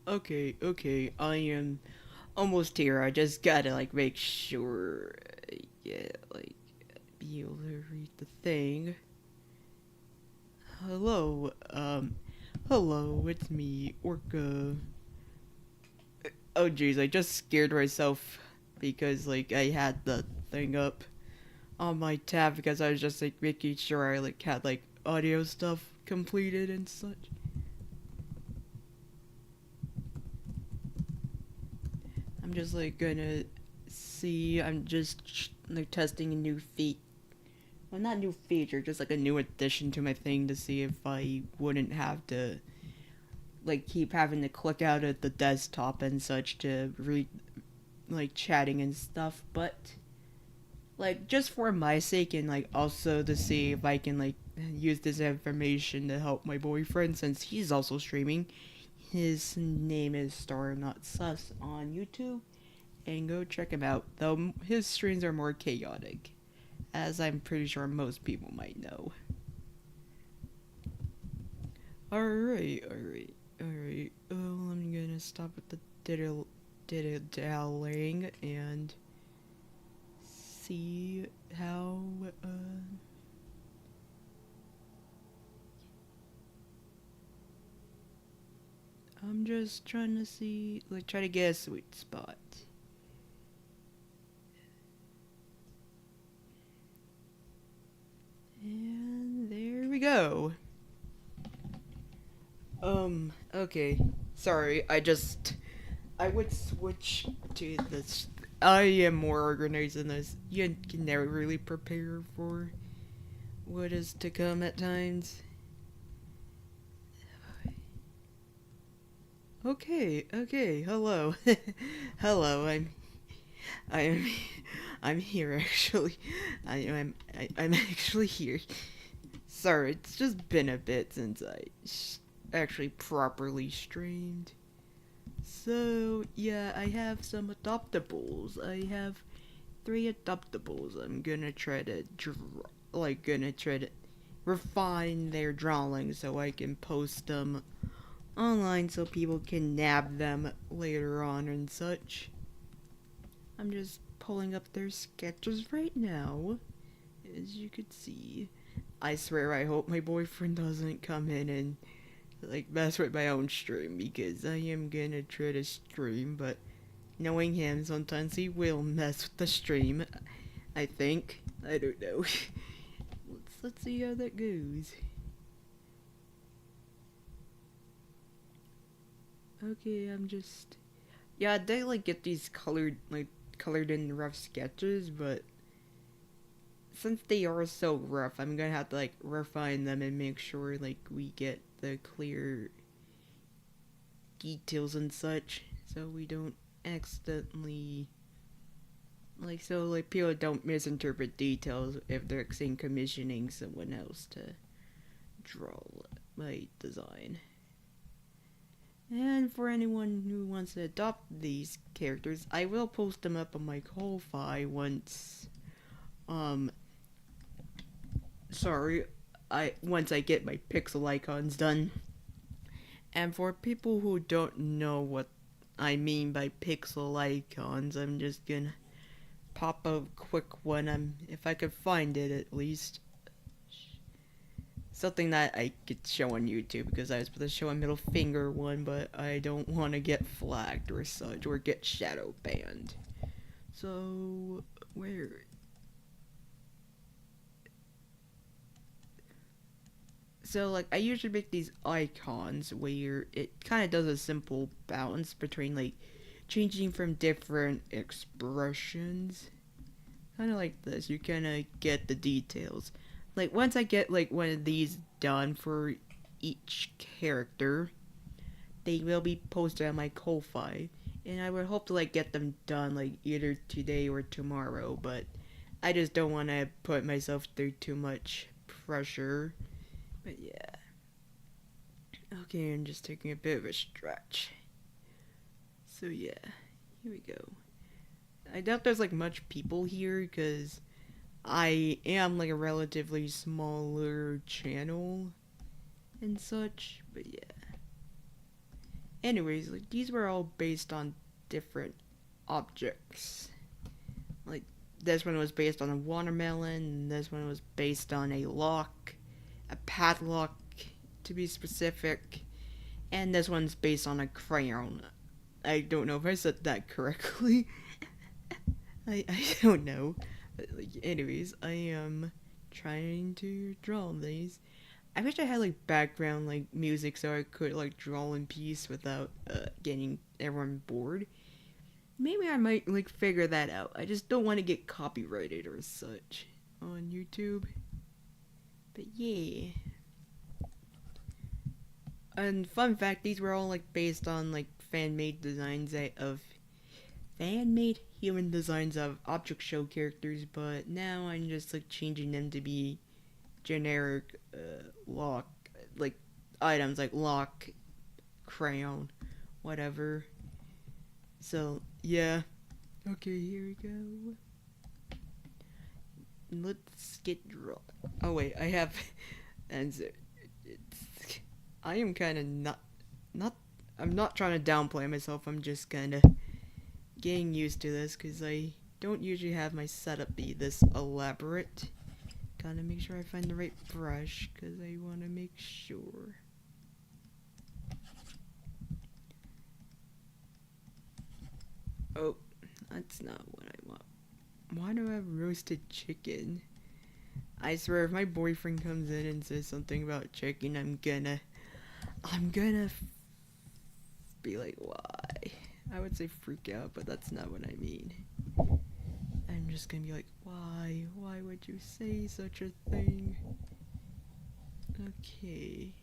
Okay, I am almost here. I just gotta like make sure, yeah, like be able to read the thing. Hello, hello, it's me, Orca. Oh jeez, I just scared myself because like I had the thing up on my tab because I was just like making sure I like had like audio stuff completed and such. I'm just like gonna see. I'm just like testing a new feat. Well, not new feature, just like a new addition to my thing to see if I wouldn't have to like keep having to click out at the desktop and such to read like chatting and stuff. But like just for my sake and like also to see if I can like use this information to help my boyfriend since he's also streaming. His name is Star Not Sus on YouTube, and go check him out. Though his streams are more chaotic, as I'm pretty sure most people might know. Alright. I'm gonna stop at the diddling and see how. Uh, I'm just trying to see, like, try to get a sweet spot. And there we go. Okay. Sorry, I would switch to this. I am more organized than this. You can never really prepare for what is to come at times. Okay, hello. Hello, I'm, I'm here actually. I'm actually here. Sorry, it's just been a bit since I actually properly streamed. So, yeah, I have some adoptables. I have three adoptables. I'm gonna try to gonna try to refine their drawings so I can post them online so people can nab them later on and such. I'm just pulling up their sketches right now, as you could see. I swear I hope my boyfriend doesn't come in and like mess with my own stream because I am gonna try to stream, but knowing him, sometimes he will mess with the stream. I think. I don't know. Let's see how that goes. Okay, I'm just yeah. They like get these colored in rough sketches, but since they are so rough, I'm gonna have to like refine them and make sure like we get the clear details and such, so we don't accidentally so like people don't misinterpret details if they're saying commissioning someone else to draw my design. And for anyone who wants to adopt these characters, I will post them up on my Ko-fi once. Um, sorry, I get my pixel icons done. And for people who don't know what I mean by pixel icons, I'm just gonna pop a quick one. If I could find it at least. Something that I could show on YouTube because I was supposed to show a middle finger one, but I don't want to get flagged or such or get shadow banned. So where? So like I usually make these icons where it kind of does a simple balance between like changing from different expressions, kind of like this. You kind of get the details. Like once I get like one of these done for each character, they will be posted on my Ko-fi, and I would hope to like get them done like either today or tomorrow. But I just don't want to put myself through too much pressure. But yeah, okay, I'm just taking a bit of a stretch. So yeah, here we go. I doubt there's like much people here because I am like a relatively smaller channel and such. But yeah, Anyways, like these were all based on different objects. Like this one was based on a watermelon, and this one was based on a lock, a padlock to be specific, and this one's based on a crayon. I don't know if I said that correctly. I don't know. But like, anyways, I am trying to draw these. I wish I had like background like music so I could like draw in peace without getting everyone bored. Maybe I might like figure that out. I just don't want to get copyrighted or such on YouTube. But yeah. And fun fact, these were all like based on like fan-made designs of fan-made human designs of object show characters, but now I'm just like changing them to be generic lock like items like lock, crayon, whatever. So yeah. Okay, here we go. Let's get drawn. Oh wait, I have and it's I am kind of not I'm not trying to downplay myself. I'm just kind of getting used to this because I don't usually have my setup be this elaborate. Gotta make sure I find the right brush because I want to make sure. Oh, that's not what I want. Why do I have roasted chicken? I swear if my boyfriend comes in and says something about chicken, I'm gonna be like, why? I would say freak out, but that's not what I mean. I'm just gonna be like, why? Why would you say such a thing? Okay.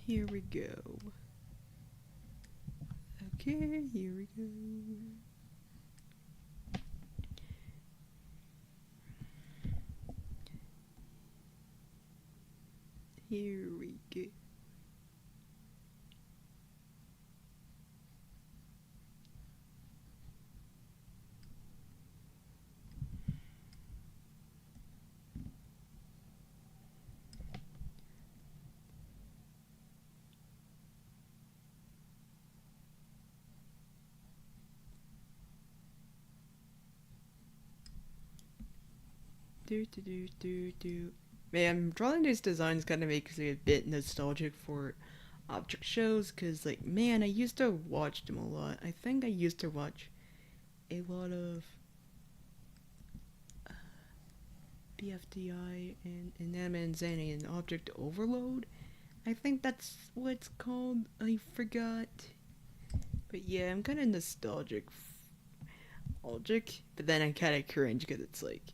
Here we go. Okay, here we go. Here we go. Man, drawing these designs kind of makes me a bit nostalgic for object shows, cause like, man, I used to watch them a lot. I think I used to watch a lot of BFDI and M&Zany and Object Overload. I think that's what it's called. I forgot. But yeah, I'm kind of nostalgic. But then I kind of cringe because it's like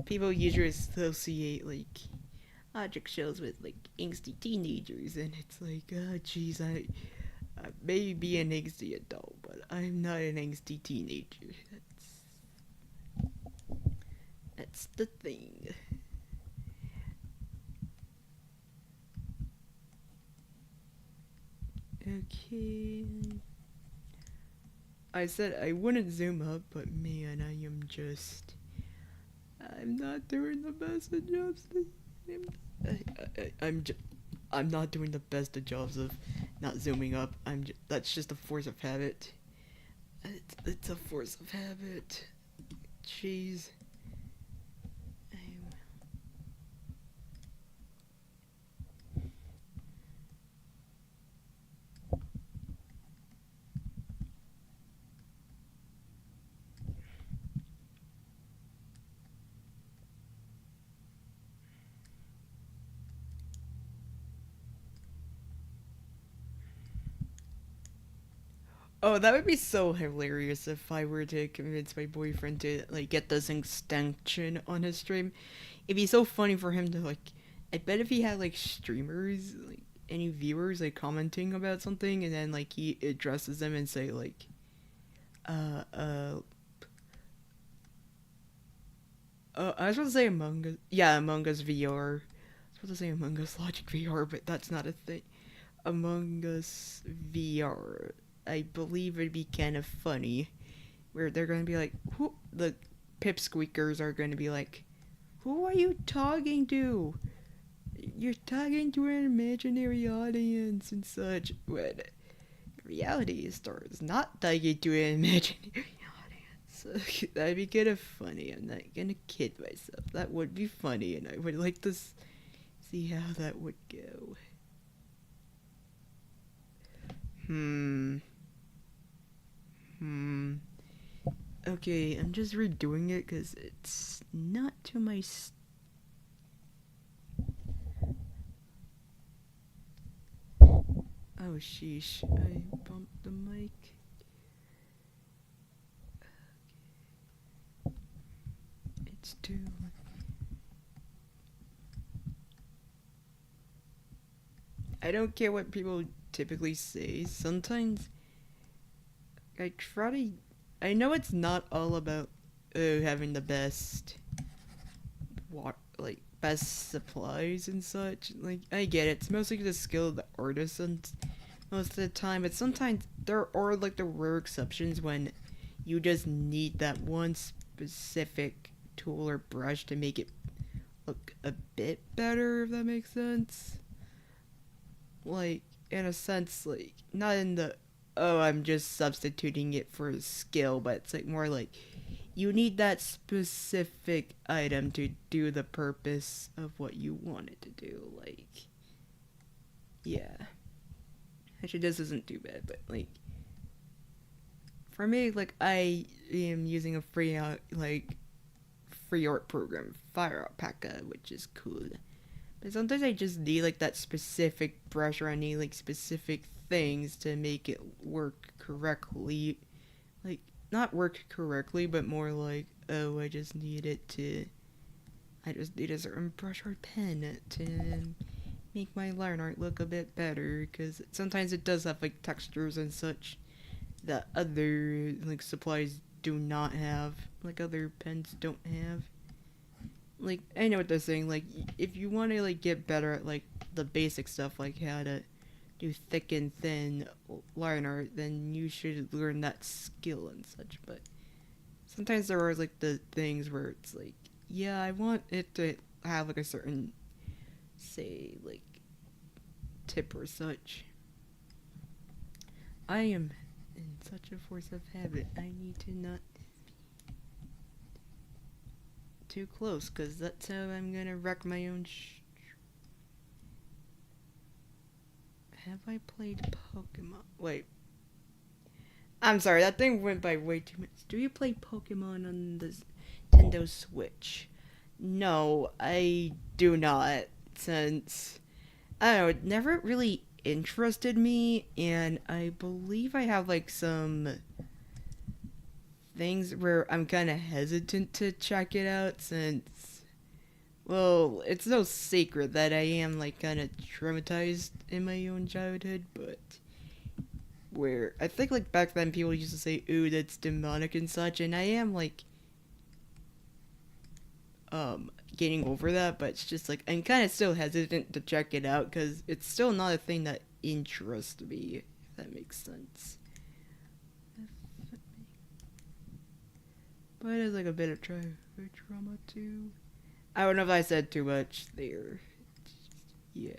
people usually associate like object shows with like angsty teenagers, and it's like, oh, jeez, I may be an angsty adult, but I'm not an angsty teenager. That's the thing. Okay. I said I wouldn't zoom up, but man, I'm not doing the best of jobs. I'm not doing the best of jobs of not zooming up. That's just a force of habit. It's a force of habit. Jeez. Oh, that would be so hilarious if I were to convince my boyfriend to like get this extension on his stream. It'd be so funny for him to like. I bet if he had like streamers, like any viewers, like commenting about something, and then like he addresses them and say like, uh, uh, I was supposed to say Among Us. Yeah, Among Us VR. I was supposed to say Among Us Logic VR, but that's not a thing. Among Us VR. I believe it'd be kind of funny, where they're gonna be like, who the pipsqueakers are gonna be like, who are you talking to? you're talking to an imaginary audience and such. When reality stars not talking to an imaginary audience. That'd be kind of funny. I'm not gonna kid myself. That would be funny, and I would like to see how that would go. Okay, I'm just redoing it because it's not to my. Oh, sheesh. I bumped the mic. It's too. I don't care what people typically say. Sometimes I try to. I know it's not all about having the best, best supplies and such. Like, I get it. It's mostly the skill of the artisans most of the time, but sometimes there are like the rare exceptions when you just need that one specific tool or brush to make it look a bit better, if that makes sense. Like, in a sense, like, not in the, oh, I'm just substituting it for skill, but it's like more like you need that specific item to do the purpose of what you want it to do. Like, yeah. Actually, this isn't too bad, but like, for me, like, I am using a free art program, Fire Alpaca, which is cool. But sometimes I just need like that specific brush, or I need like specific things to make it work correctly. Like, not work correctly, but more like, oh, I just need a certain brush or pen to make my line art look a bit better, because sometimes it does have like textures and such that other like supplies do not have, like other pens don't have. Like, I know what they're saying, like, if you want to like get better at like the basic stuff, like how to do thick and thin line art, then you should learn that skill and such. But sometimes there are like the things where it's like, yeah, I want it to have like a certain, say, like, tip or such. I am in such a force of habit. I need to not too close, because that's how I'm gonna wreck my own Have I played Pokemon? Wait. I'm sorry, that thing went by way too much. Do you play Pokemon on the Nintendo Switch? No, I do not, since, I don't know, it never really interested me, and I believe I have like some things where I'm kind of hesitant to check it out, since, well, it's no secret that I am like kind of traumatized in my own childhood, but where I think like back then people used to say, ooh, that's demonic and such, and I am like getting over that, but it's just like I'm kind of still hesitant to check it out because it's still not a thing that interests me, if that makes sense. But it's like a bit of trauma too. I don't know if I said too much there. Yeah.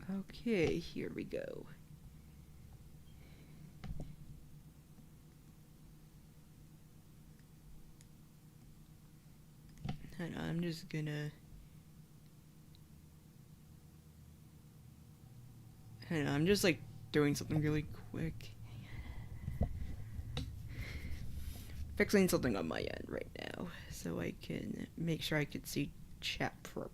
Okay, here we go. Hang on, I'm just gonna... Hang on, I'm just like doing something really quick. Fixing something on my end right now, so I can make sure I can see chat properly.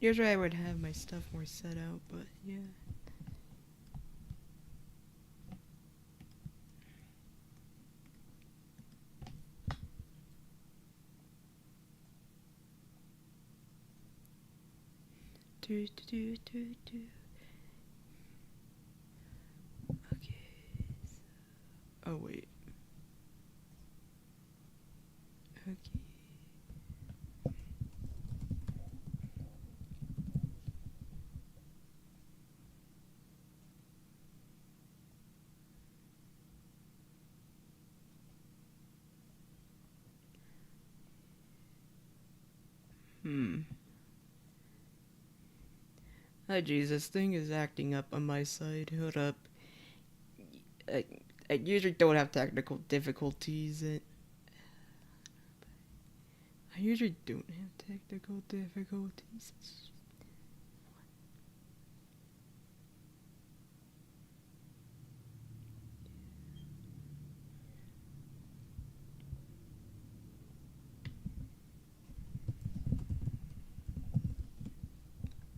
Usually I would have my stuff more set out, but yeah. Okay. Oh wait. Okay. Hmm. Oh jeez, this thing is acting up on my side. Hold up. I, I usually don't have technical difficulties. I usually don't have technical difficulties.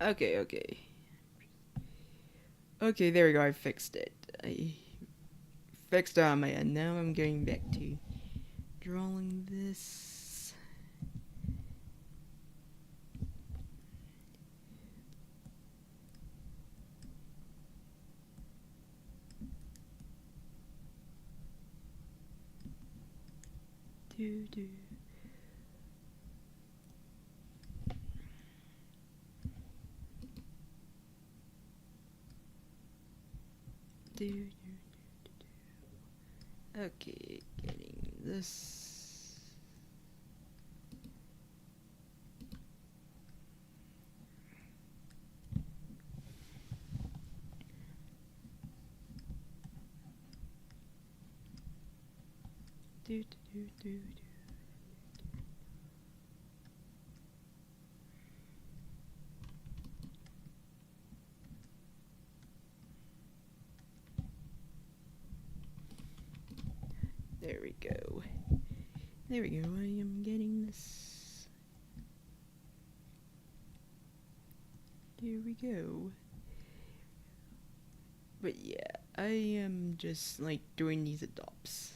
Okay, okay. Okay, there we go. I fixed it. I fixed it on my end. Now I'm getting back to drawing this. Do do. Do, do, do, do. Okay, getting this. Do, do, do, do, do. There we go. There we go. I am getting this. Here we go. But yeah, I am just like doing these adopts.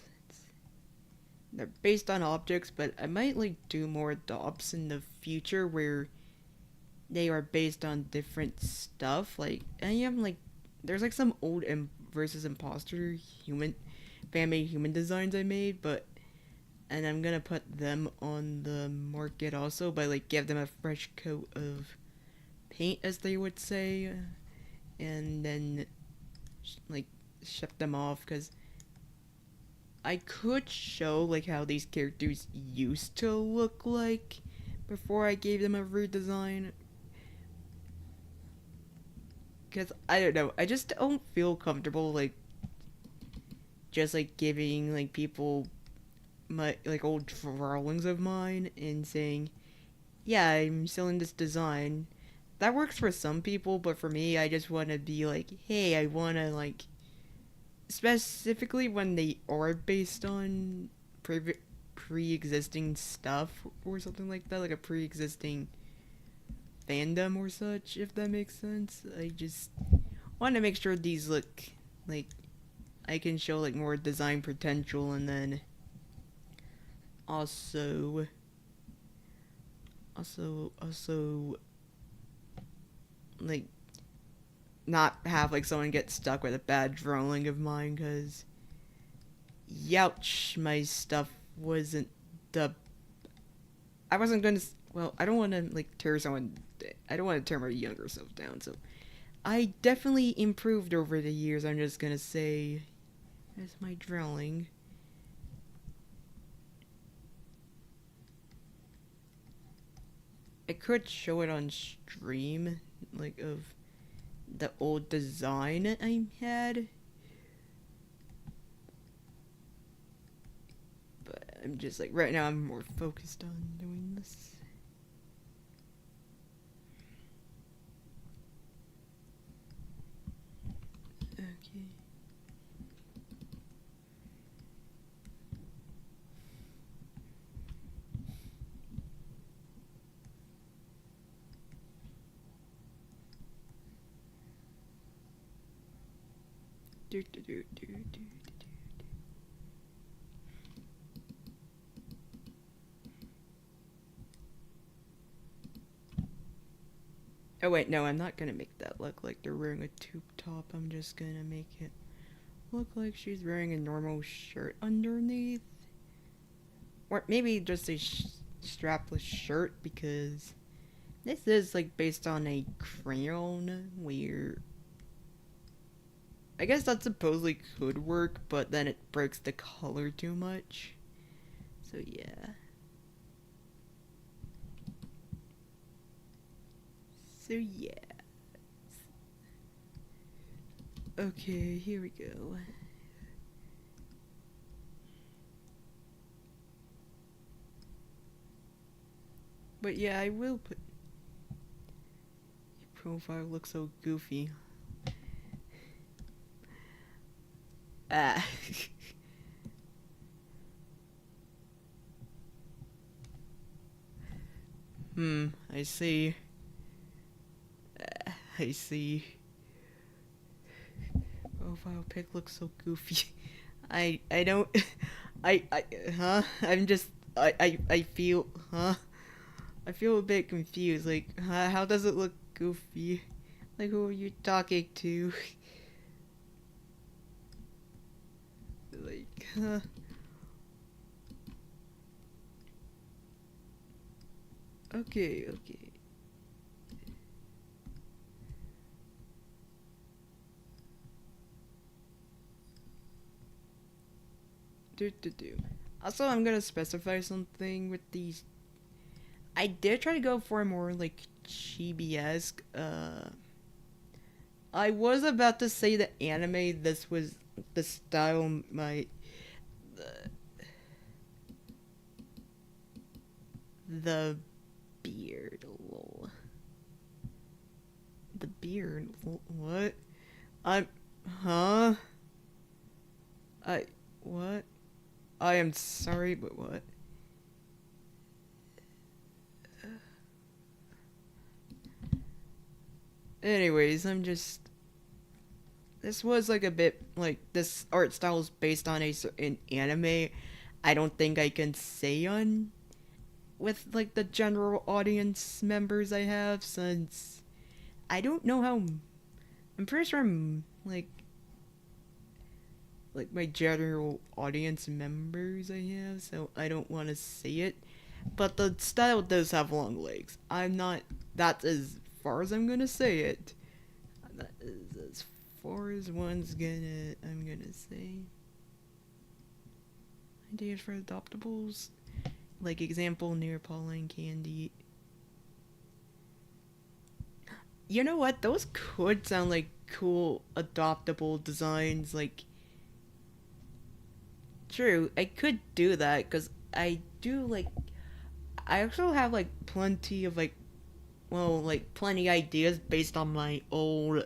They're based on objects, but I might like do more adopts in the future where they are based on different stuff. Like I am like there's like some old versus imposter human fan-made human designs I made, but and I'm gonna put them on the market also by like give them a fresh coat of paint, as they would say, and then like ship them off because I could show like how these characters used to look like before I gave them a redesign. Because I don't know, I just don't feel comfortable like just like giving like people my like old drawings of mine and saying, "Yeah, I'm selling this design." That works for some people, but for me, I just want to be like, "Hey, I want to like specifically when they are based on pre-existing stuff or something like that, like a pre-existing fandom or such, if that makes sense. I just want to make sure these look like I can show like more design potential, and then also also like not have like someone get stuck with a bad drawing of mine, because youch, my stuff wasn't the I wasn't gonna well, I don't want to like tear someone I don't want to tear my younger self down, so I definitely improved over the years. I'm just gonna say that's my drawing. I could show it on stream, like of the old design I had, but I'm just like right now I'm more focused on doing this. Okay. Do, do, do, do, do, do. Oh wait, no, I'm not gonna make that look like they're wearing a tube top. I'm just gonna make it look like she's wearing a normal shirt underneath. Or maybe just a strapless shirt, because this is like based on a crayon where I guess that supposedly could work, but then it breaks the color too much. So yeah. So yeah. Okay, here we go. But yeah, I will put... Your profile looks so goofy. Ah. I see. I see. Profile pic looks so goofy. I don't... huh? I'm just... I feel... Huh? I feel a bit confused. Like, how does it look goofy? Like, who are you talking to? Like, huh? Okay, okay. Do. Also, I'm gonna specify something with these. I did try to go for a more, like, chibi-esque, I was about to say the anime, this was the style my... The beard, lol. The beard, what? I'm... Huh? What? I am sorry, but what? Anyways, I'm just... This was like a bit, like, this art style is based on an anime I don't think I can say on with, like, the general audience members I have, since I don't know how... I'm pretty sure I'm, like my general audience members I have, so I don't want to say it. But the style does have long legs. I'm not... That's as far as I'm gonna say it. That is as far as I'm gonna say. Ideas for adoptables? Like, example, near Pauline Candy. You know what? Those could sound like cool adoptable designs. Like, true, I could do that, because I do, like... I also have, like, plenty of, like... Well, like, plenty ideas based on my old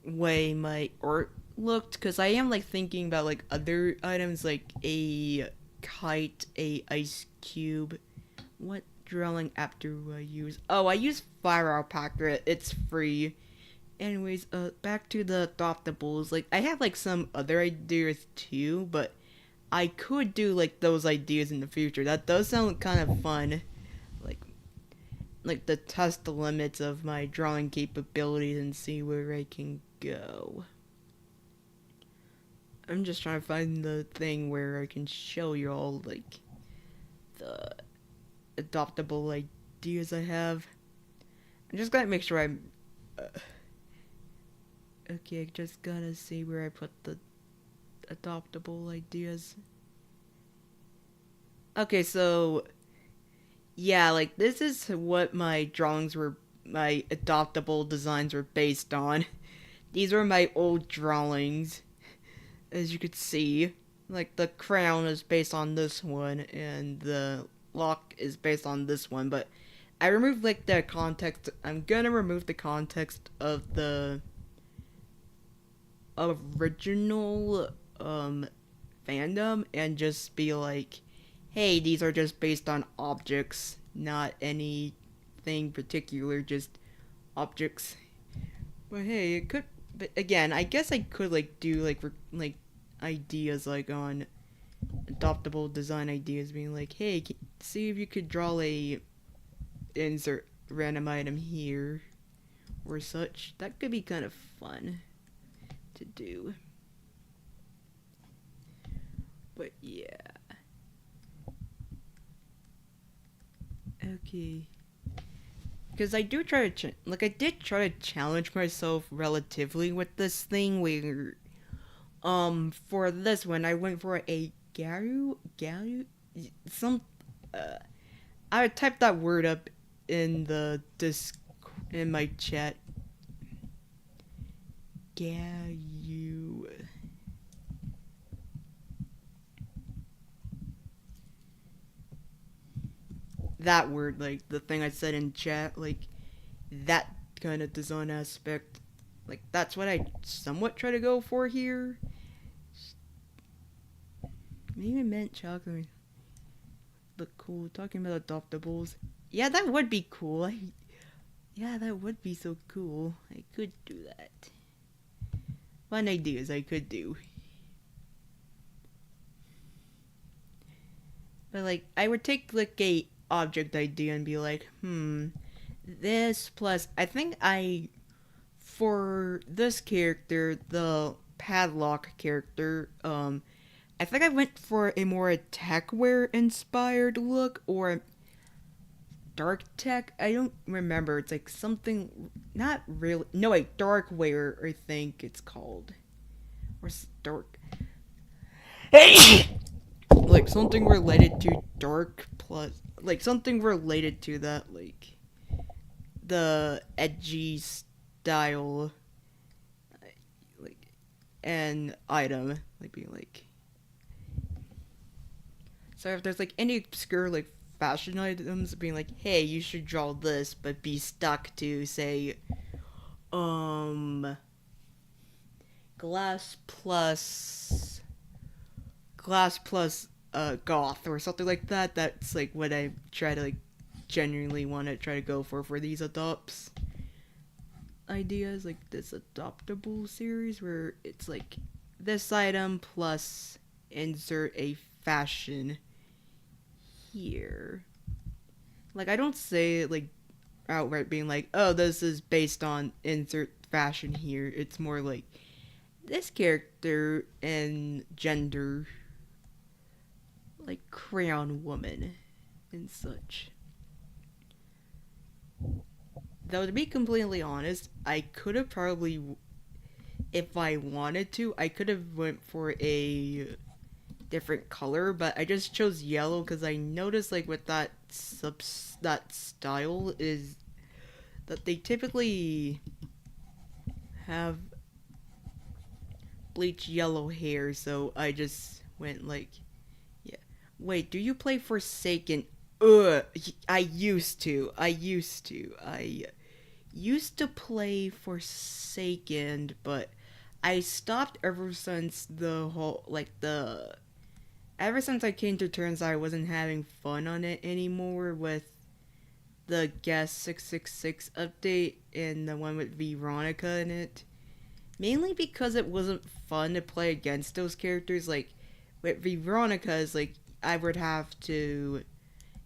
way my art looked, because I am, like, thinking about, like, other items, like a kite, a ice cube. What drawing app do I use? Oh, I use Fire Alpaca. It's free. Anyways, back to the adoptables. Like, I have, like, some other ideas too, but I could do, like, those ideas in the future. That does sound kind of fun. Like to test the limits of my drawing capabilities and see where I can go. I'm just trying to find the thing where I can show you all, like, the adoptable ideas I have. I just gotta make sure I'm... okay, I just gotta see where I put the adoptable ideas. Okay, so... Yeah, like, this is what my drawings were... My adoptable designs were based on. These are my old drawings. As you could see. Like, the crown is based on this one, and the lock is based on this one, but I removed, like, the context. I'm gonna remove the context of the original, fandom, and just be like, hey, these are just based on objects, not anything particular, just objects. But hey, it could... But again, I guess I could, like, do, like ideas, like, on adoptable design ideas, being like, hey, see if you could draw a insert random item here or such. That could be kind of fun to do. But yeah. Okay. Because I do try to, I did try to challenge myself relatively with this thing where, for this one, I went for a some, uh, I would type that word up in the in my chat. Garu. That word, like the thing I said in chat, like that kind of design aspect, like that's what I somewhat try to go for here. Maybe mint chocolate. Look cool. Talking about adoptables. Yeah, that would be cool. Yeah, that would be so cool. I could do that. Fun ideas I could do. But like, I would take like a object idea and be like, this plus I think for this character, the padlock character, I think I went for a more techwear inspired look or dark tech. I don't remember. It's like something not really. No, wait, dark wear. I think it's called. Or dark. Like something related to dark plus, like something related to that, like the edgy style, like an item, like being like. So if there's like any obscure like fashion items, being like, hey, you should draw this, but be stuck to say, um, glass plus goth or something like that. That's like what I try to like genuinely want to try to go for these adopts ideas, like this adoptable series where it's like this item plus insert a fashion here. Like I don't say it like outright being like, oh, this is based on insert fashion here. It's more like this character and gender, like crayon woman and such. Though to be completely honest, I could have probably, if I wanted to, I could have went for a different color, but I just chose yellow because I noticed like with that that style is that they typically have bleach yellow hair, so I just went like, yeah. Wait, do you play Forsaken? I used to. I used to play Forsaken, but I stopped ever since the whole, like, ever since I came to terms I wasn't having fun on it anymore with the Guest 666 update and the one with Veronica in it. Mainly because it wasn't fun to play against those characters. Like, with Veronica, is like, I would have to.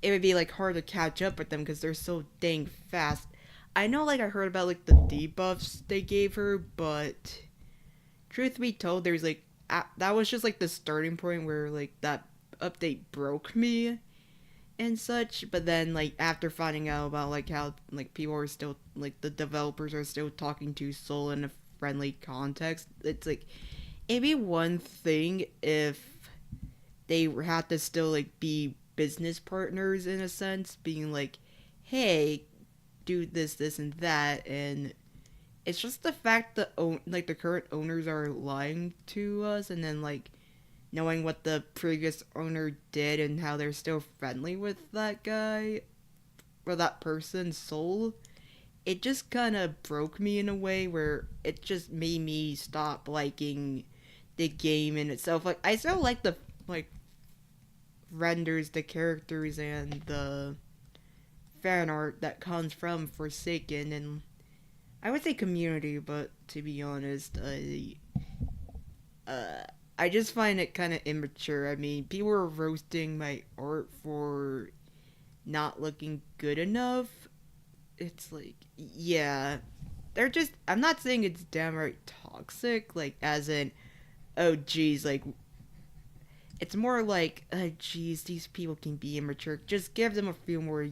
It would be, like, hard to catch up with them because they're so dang fast. I know, like, I heard about, like, the debuffs they gave her, but truth be told, there's, like, that was just, like, the starting point where, like, that update broke me and such. But then, like, after finding out about, like, how, like, people are still, like, the developers are still talking to Soul in a friendly context, it's, like, it'd be one thing if they had to still, like, be business partners in a sense, being like, hey, do this, this, and that, and it's just the fact that like the current owners are lying to us, and then like knowing what the previous owner did and how they're still friendly with that guy or that person's soul, it just kind of broke me in a way where it just made me stop liking the game in itself. Like I still like the like renders, the characters, and the fan art that comes from Forsaken, and I would say community, but to be honest, I just find it kind of immature. I mean, people are roasting my art for not looking good enough. It's like, yeah, they're just. I'm not saying it's downright toxic, like as in, oh geez, like it's more like, geez, these people can be immature. Just give them a few more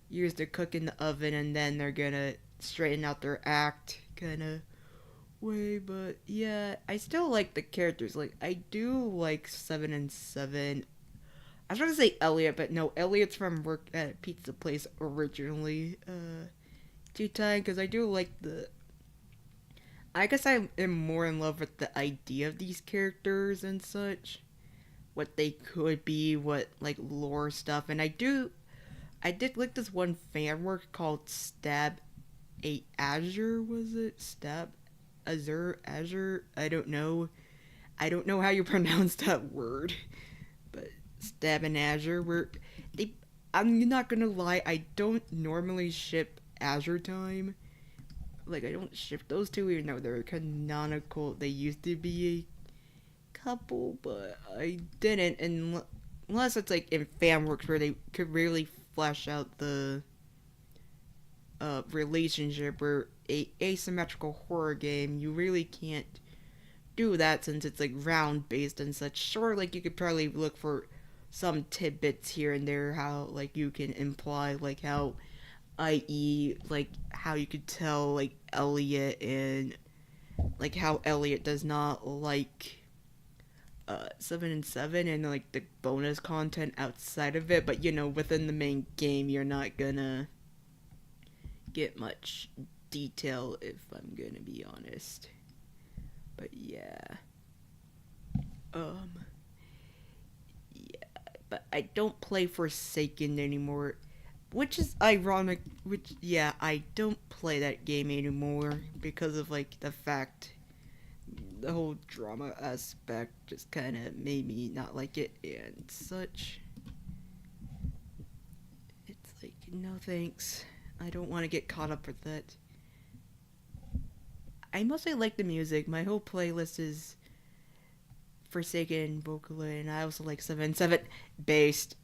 years to cook in the oven, and then they're gonna straighten out their act, kind of way. But yeah, I still like the characters. Like, I do like 7 and 7. I was trying to say Elliot, but no, Elliot's from work at a pizza place originally. Two time, because I do like the. I guess I am more in love with the idea of these characters and such, what they could be, what like lore stuff, and I did like this one fan work called Stab a Azure, was it? Stab Azure? I don't know how you pronounce that word. But Stab and Azure were they I'm not gonna lie, I don't normally ship Azure Time. Like I don't ship those two even though they're canonical. They used to be a couple, but I didn't unless it's like in fan works where they could really flesh out the relationship or a asymmetrical horror game, you really can't do that since it's like round based and such. Sure, like you could probably look for some tidbits here and there, how like you can imply like how, i.e., like how you could tell like Elliot and like how Elliot does not like 7 and 7 and like the bonus content outside of it, but within the main game you're not gonna get much detail if I'm gonna be honest. But yeah. Um yeah, but I don't play Forsaken anymore, which is ironic. Which yeah, I don't play that game anymore because of like the fact the whole drama aspect just kind of made me not like it and such. It's like no thanks. I don't want to get caught up with that. I mostly like the music. My whole playlist is Forsaken, Vocaloid, and I also like 7 7 based.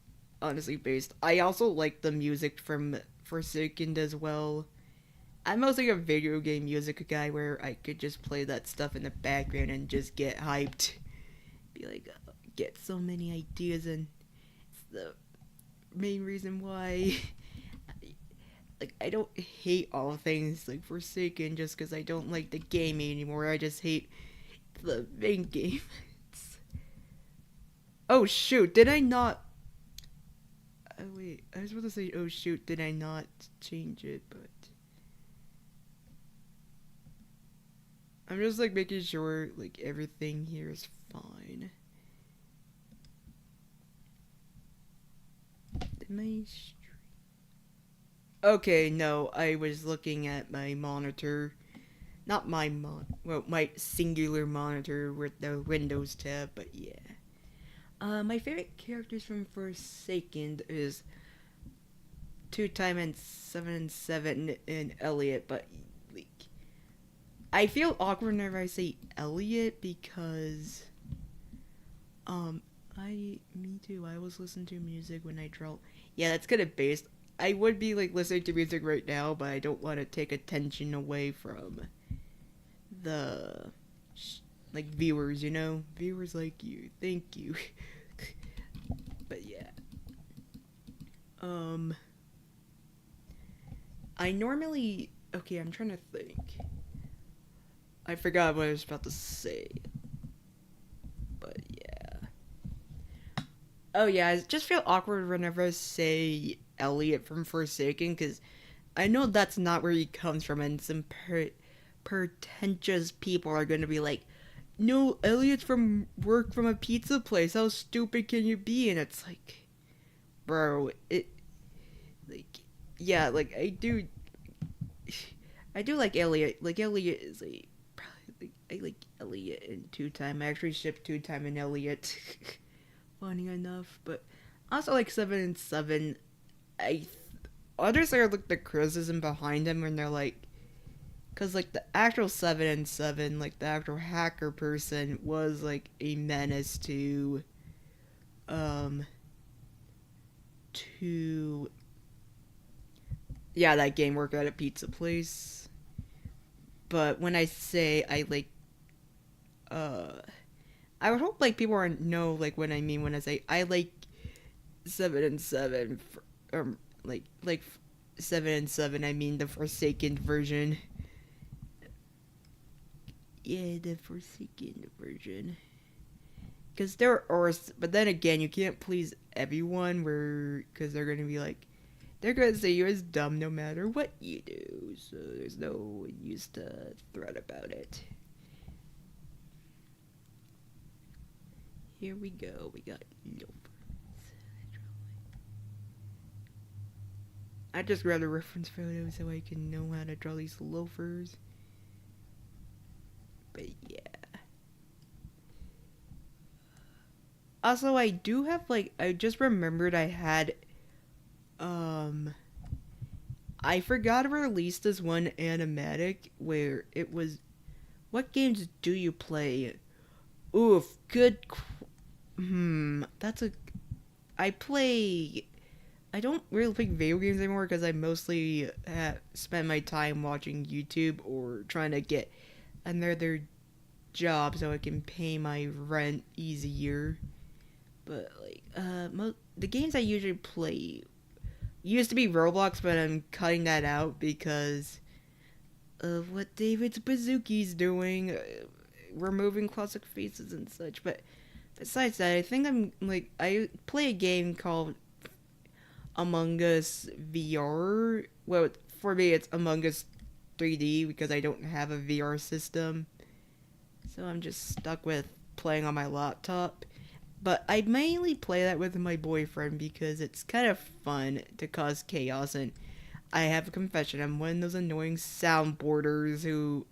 Honestly, based. I also like the music from Forsaken as well. I'm mostly a video game music guy where I could just play that stuff in the background and just get hyped. Be like, get so many ideas, and it's the main reason why. Like, I don't hate all things like Forsaken just because I don't like the game anymore. I just hate the main game. Oh shoot, did I not? Oh wait, I was about to say, oh shoot, did I not change it? But I'm just like making sure like everything here is fine. Did my Okay, no, I was looking at my monitor. Not my singular monitor with the Windows tab, but yeah. My favorite characters from Forsaken is Two Time and 7 and 7 and Elliot, but like, I feel awkward whenever I say Elliot because me too. I was listening to music when I draw. Yeah, that's kind of based. I would be like listening to music right now, but I don't want to take attention away from the like viewers, viewers like you. Thank you. But yeah. I normally okay, I'm trying to think. I forgot what I was about to say. But yeah. Oh yeah, I just feel awkward whenever I say Elliot from Forsaken because I know that's not where he comes from, and some pretentious people are going to be like, no, Elliot's from work from a pizza place. How stupid can you be? And it's like, bro, it like yeah, like I do like Elliot. Like Elliot is a like, I like Elliot and Two Time. I actually shipped Two Time and Elliot. Funny enough, but also like 7 and 7. I others are like the criticism behind them when they're like, because like the actual 7 and 7, like the actual hacker person was like a menace um to yeah, that game work at a pizza place. But when I say uh I would hope like people are know like what I mean when I say I like 7 and 7, like 7 and 7. I mean the Forsaken version. Yeah, the Forsaken version. Because but then again, you can't please everyone. Because they're gonna be like, they're gonna say you're as dumb no matter what you do. So there's no use to threat about it. Here we go. We got loafers. I just grabbed a reference photo so I can know how to draw these loafers. But yeah. Also, I do have like I just remembered I had I forgot to release this one animatic where it was what games do you play? Oof, that's a I play I don't really play video games anymore because I mostly spend my time watching YouTube or trying to get another job so I can pay my rent easier. But like the games I usually play used to be Roblox, but I'm cutting that out because of what David Bazooki's doing, removing classic faces and such. But besides that, I think I play a game called Among Us VR. Well, for me, it's Among Us 3D because I don't have a VR system, so I'm just stuck with playing on my laptop. But I mainly play that with my boyfriend because it's kind of fun to cause chaos. And I have a confession: I'm one of those annoying soundboarders who,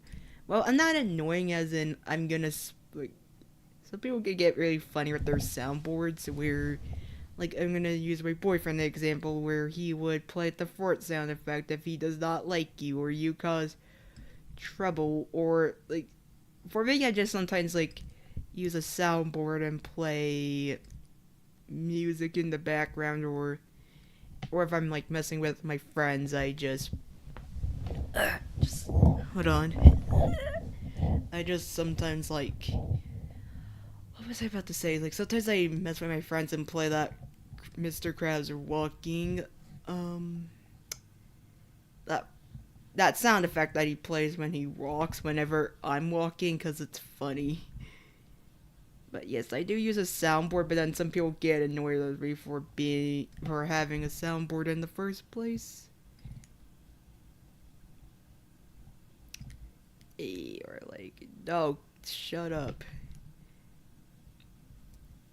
well, I'm not annoying as in I'm gonna like. Some people can get really funny with their soundboards where like I'm gonna use my boyfriend example where he would play the fort sound effect if he does not like you or you cause trouble, or like for me I just sometimes like use a soundboard and play music in the background, or if I'm like messing with my friends I just hold on. I just sometimes like what was I about to say? Like sometimes I mess with my friends and play that Mr. Krabs walking, that that sound effect that he plays when he walks whenever I'm walking because it's funny. But yes, I do use a soundboard, but then some people get annoyed with me for having a soundboard in the first place. Or like, no, shut up.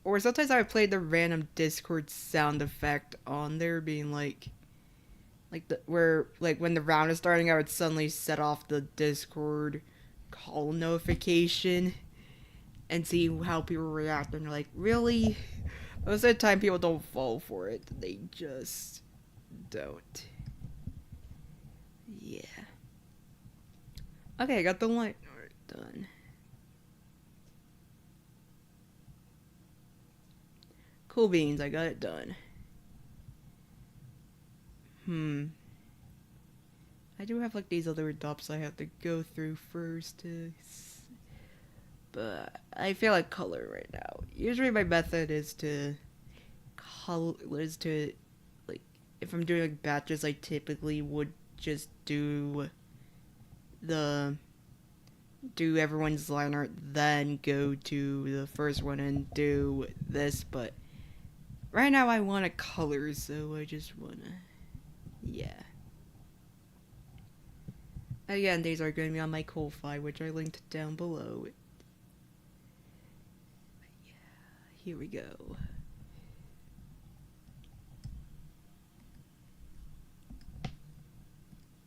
Or sometimes I would play the random Discord sound effect on there, being like when the round is starting, I would suddenly set off the Discord call notification and see how people react. And they're like, really? Most of the time, people don't fall for it. They just don't. Yeah. Okay, I got the line art done. Cool beans, I got it done. I do have like these other adopts I have to go through first but I feel like color right now. Usually my method is to like if I'm doing like batches I typically would just do everyone's line art, then go to the first one and do this, but right now I want a color, so I just wanna, yeah. Again, these are going to be on my Ko-Fi, which I linked down below. Yeah, here we go.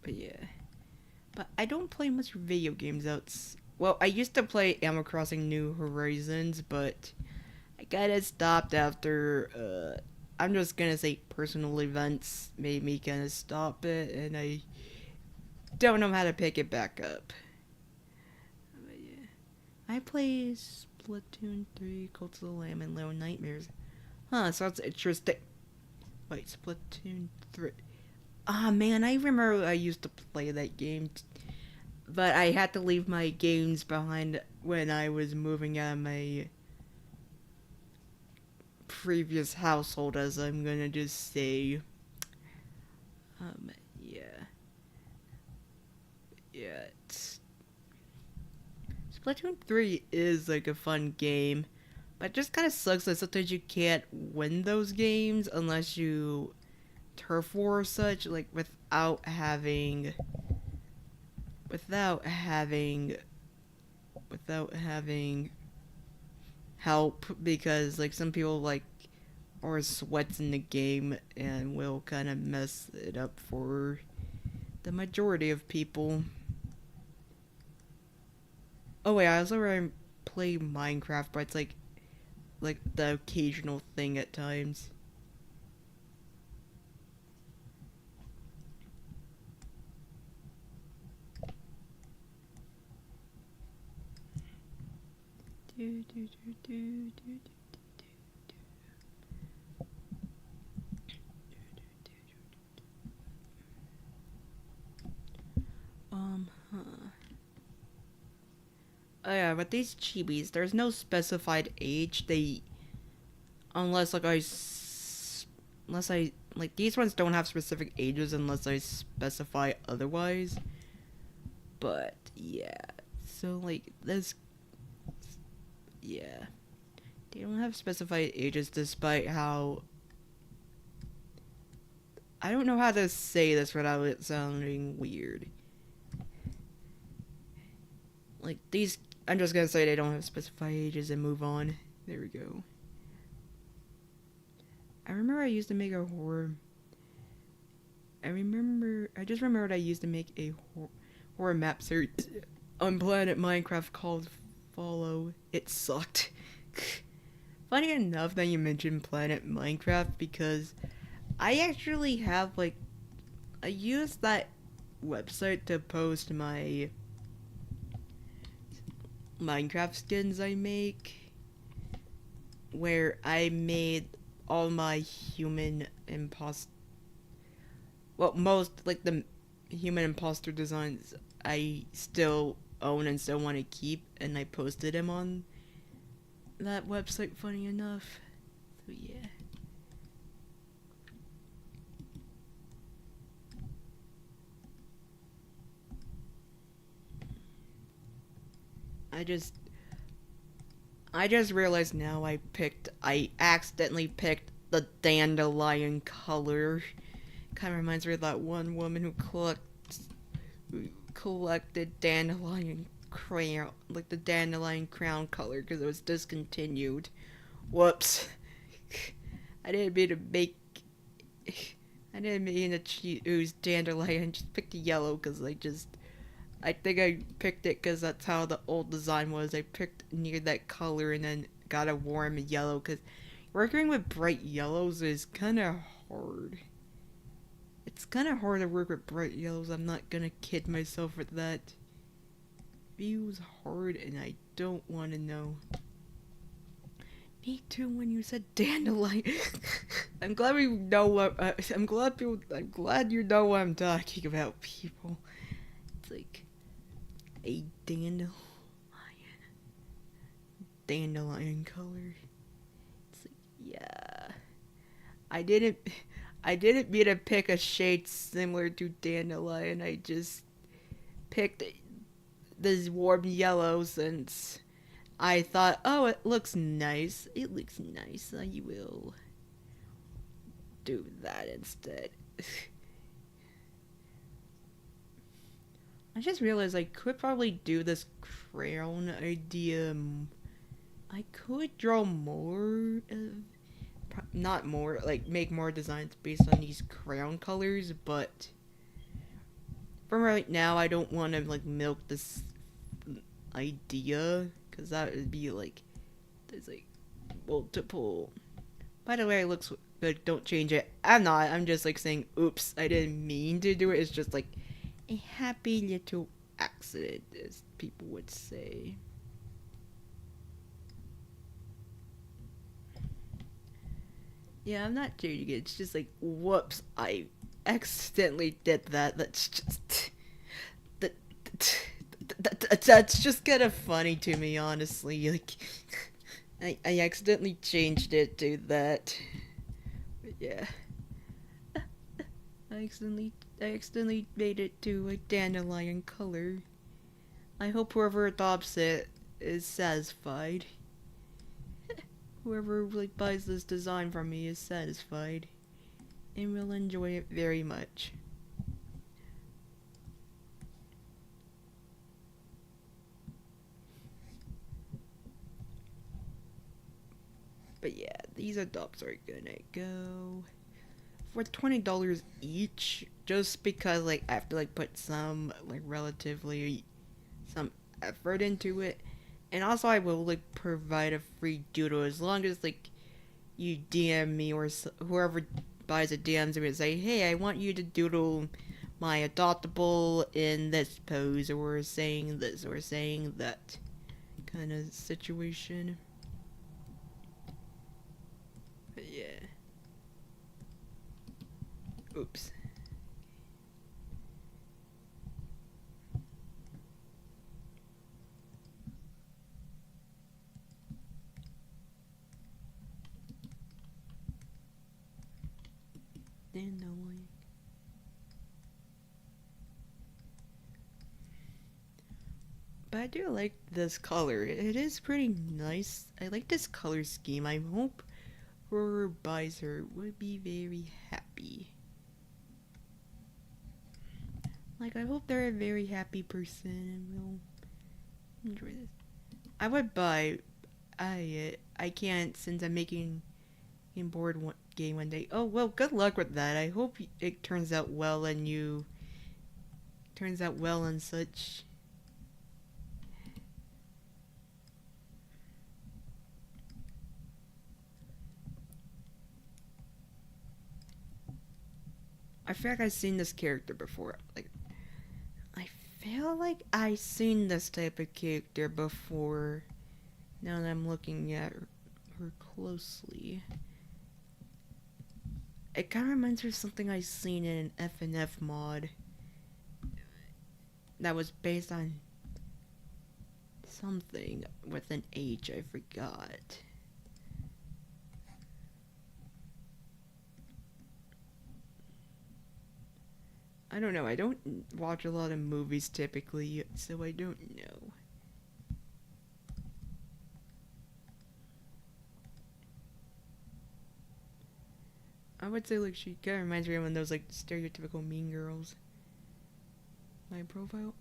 But yeah. But I don't play much video games well, I used to play Animal Crossing New Horizons, but I kinda stopped after, I'm just gonna say personal events made me kinda stop it, and I don't know how to pick it back up. But yeah. I play Splatoon 3, Cult of the Lamb, and Little Nightmares. Huh, so that's interesting. Wait, Splatoon 3. Ah, man, I remember I used to play that game, but I had to leave my games behind when I was moving out of my previous household, as I'm gonna just say. Yeah. Yeah, Splatoon 3 is like a fun game, but it just kind of sucks that sometimes you can't win those games unless you turf war or such, like without having help, because like some people like or sweats in the game and will kind of mess it up for the majority of people. Oh wait, I also play Minecraft, but it's like the occasional thing at times. Huh. Oh yeah, but these chibis, there's no specified age. Unless unless I like these ones don't have specific ages unless I specify otherwise. But yeah, so like this, yeah, they don't have specified ages despite how. I don't know how to say this without it sounding weird. Like these, I'm just gonna say they don't have specified ages and move on. There we go. I remember I used to make a horror. I just remembered I used to make a horror map series on Planet Minecraft called Follow. It sucked. Funny enough that you mentioned Planet Minecraft, because I actually have I use that website to post my Minecraft skins I make, where I made all my most like the human imposter designs I still own and still want to keep, and I posted them on that website, funny enough. So yeah. I just realized now I accidentally picked the dandelion color. Kind of reminds me of that one woman who collected dandelion crown, like the dandelion crown color, because it was discontinued. Whoops. I didn't mean to make. I didn't mean to choose dandelion. Just picked yellow because I think I picked it because that's how the old design was. I picked near that color and then got a warm yellow, because working with bright yellows is kind of hard. It's kind of hard to work with bright yellows. I'm not gonna kid myself with that. Feels hard, and I don't want to know. Me too. When you said dandelion, I'm glad we know what. I'm glad you know what I'm talking about, people. It's like a dandelion color. It's like, yeah. I didn't mean to pick a shade similar to dandelion. I just picked this warm yellow since I thought, oh, it looks nice. It looks nice. I will do that instead. I just realized I could probably do this crown idea. I could draw more not more, like make more designs based on these crown colors, but for right now I don't want to like milk this idea, because that would be like there's like multiple. By the way, it looks good, don't change it. I'm just like saying oops, I didn't mean to do it. It's just like a happy little accident, as people would say. Yeah, I'm not changing it. It's just like, whoops, I accidentally did that. That's just that's just kind of funny to me, honestly. Like, I accidentally changed it to that. But yeah. I accidentally made it to a dandelion color. I hope whoever adopts it is satisfied. Whoever like buys this design from me is satisfied and will enjoy it very much. But yeah, these adopts are gonna go for $20 each, just because like I have to like put some like relatively some effort into it, and also I will like provide a free doodle as long as like you DM me or whoever buys a DMs me and say, hey, I want you to doodle my adoptable in this pose or saying this or saying that kind of situation. But yeah. Oops. Dandelion. But I do like this color. It is pretty nice. I like this color scheme. I hope whoever buys her would be very happy. Like, I hope they're a very happy person and will enjoy this. I would buy. I can't since I'm making a board game one day. Oh well, good luck with that. I hope it turns out well and you turns out well and such. I feel like I've seen this character before. Like, I feel like I've seen this type of character before. Now that I'm looking at her closely, it kind of reminds me of something I've seen in an FNF mod that was based on something with an H. I forgot. I don't know. I don't watch a lot of movies typically, so I don't know. I would say like she kind of reminds me of one of those like stereotypical mean girls. My profile,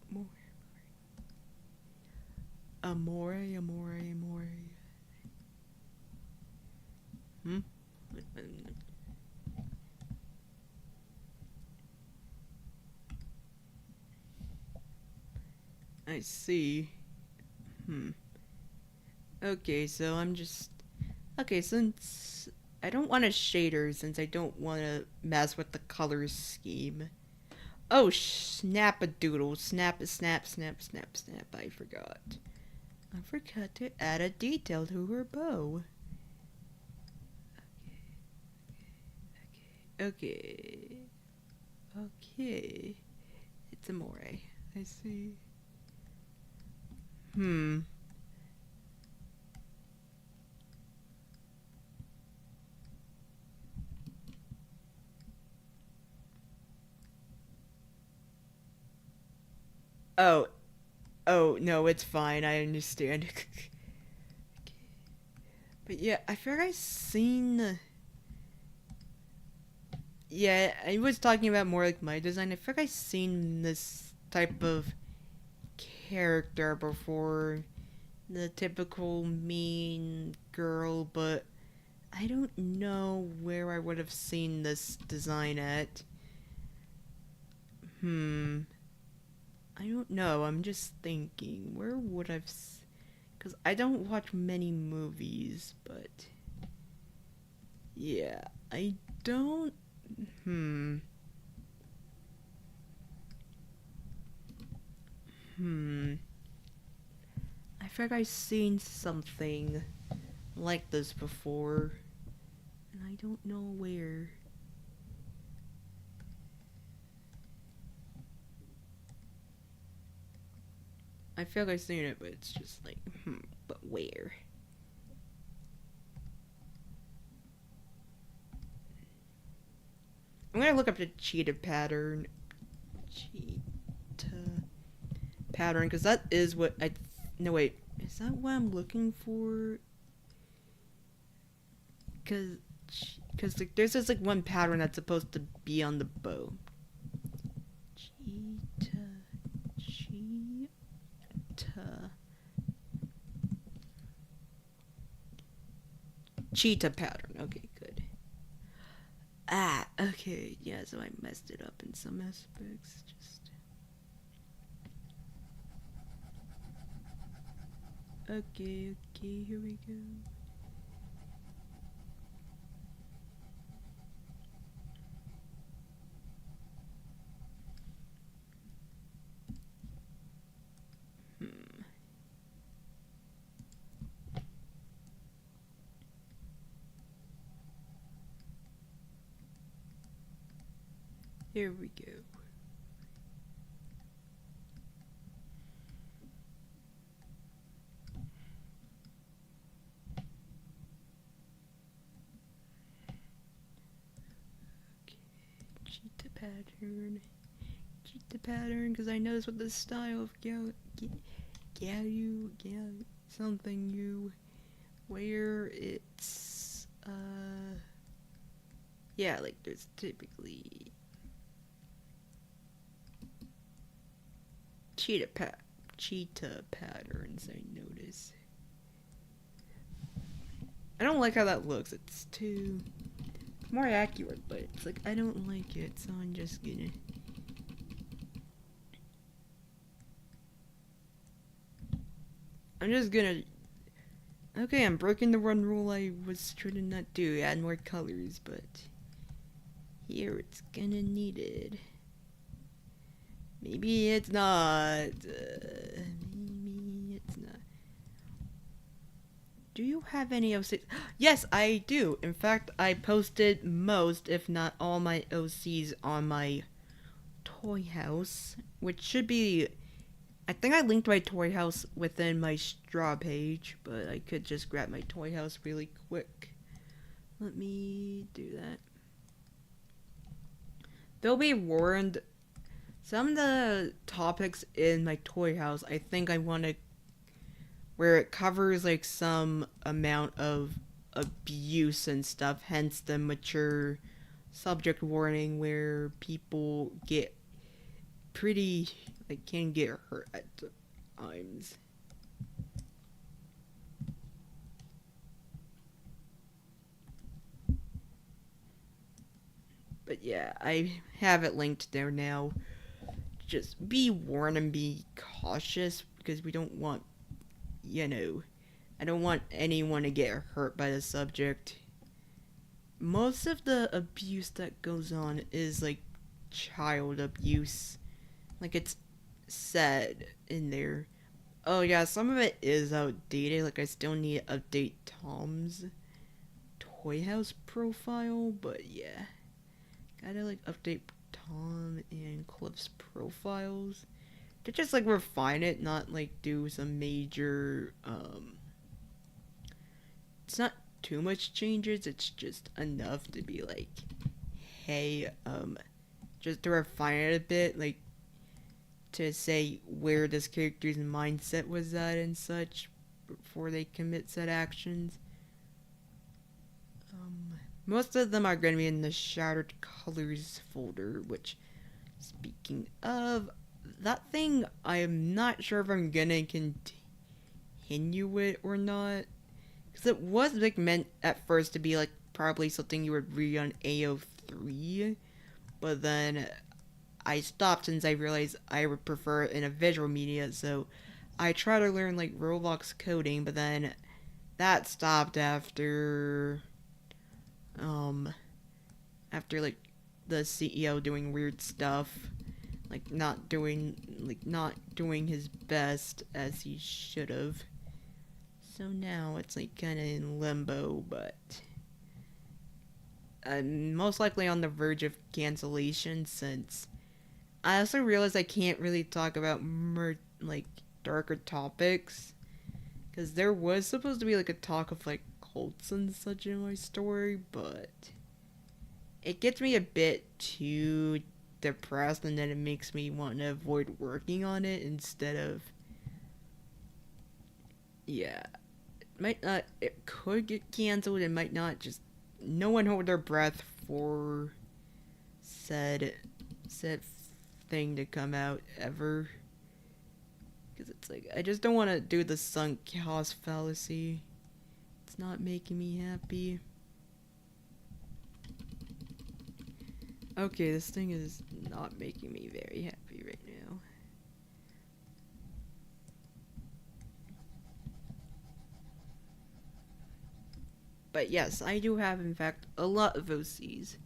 amore. Hmm. I see. Hmm. Okay, so I'm just okay since I don't want a shader since I don't want to mess with the color scheme. Oh, snap a doodle. Snap. I forgot. I forgot to add a detail to her bow. Okay. Okay. It's amore. I see. Hmm. Oh. Oh, no, it's fine. I understand. But yeah, I feel like I've seen. Yeah, I was talking about more like my design. I feel like I've seen this type of character before. The typical mean girl, but I don't know where I would have seen this design at. Hmm. I don't know. I'm just thinking. Where would I've. Because I don't watch many movies, but. Yeah, I don't. Hmm. Hmm. I feel like I've seen something like this before, and I don't know where. I feel like I've seen it, but it's just like, but where? I'm gonna look up the cheetah pattern. Cheetah pattern, because that is what I... No, wait. Is that what I'm looking for? Because like, there's just like one pattern that's supposed to be on the bow. Cheetah pattern. Okay, good. Okay. Yeah, so I messed it up in some aspects. Just... Okay, here we go. Here we go. Cheetah pattern, because I noticed what the style of something you where it's yeah, like there's typically cheetah patterns. I notice. I don't like how that looks. It's too more accurate, but it's like I don't like it, so I'm just gonna... Okay, I'm breaking the one rule I was trying to not do. Add more colors, but here it's gonna need it. Maybe it's not. Maybe it's not. Do you have any OCs? Yes, I do. In fact, I posted most, if not all, my OCs on my toy house, which should be... I think I linked my toy house within my straw page, but I could just grab my toy house really quick. Let me do that. They'll be warned. Some of the topics in my toy house, I think I want to... where it covers like some amount of abuse and stuff, hence the mature subject warning where people get pretty... they can get hurt at times. But yeah, I have it linked there now. Just be warned and be cautious, because we don't want, I don't want anyone to get hurt by the subject. Most of the abuse that goes on is like child abuse. Like it's said in there. Oh yeah, some of it is outdated. Like I still need to update Tom's toy house profile, but yeah, gotta like update Tom and Cliff's profiles to just like refine it, not like do some major it's not too much changes, it's just enough to be like, hey, just to refine it a bit, like to say where this character's mindset was at and such before they commit said actions. Most of them are going to be in the Shattered Colors folder, which, speaking of, that thing, I am not sure if I'm going to continue it or not. Because it was like meant at first to be like probably something you would read on AO3, but then I stopped since I realized I would prefer it in a visual media, so I tried to learn like Roblox coding, but then that stopped after like the CEO doing weird stuff, like not doing his best as he should have. So now it's like kind of in limbo, but I'm most likely on the verge of cancellation, since I also realized I can't really talk about like darker topics, because there was supposed to be like a talk of like cults and such in my story, but it gets me a bit too depressed, and then it makes me want to avoid working on it instead of, yeah, might not, it could get canceled, it might not, just no one hold their breath for said thing to come out ever, because it's like I just don't want to do the sunk cost fallacy. It's not making me happy. Okay, this thing is not making me very happy right now. But yes, I do have, in fact, a lot of OCs.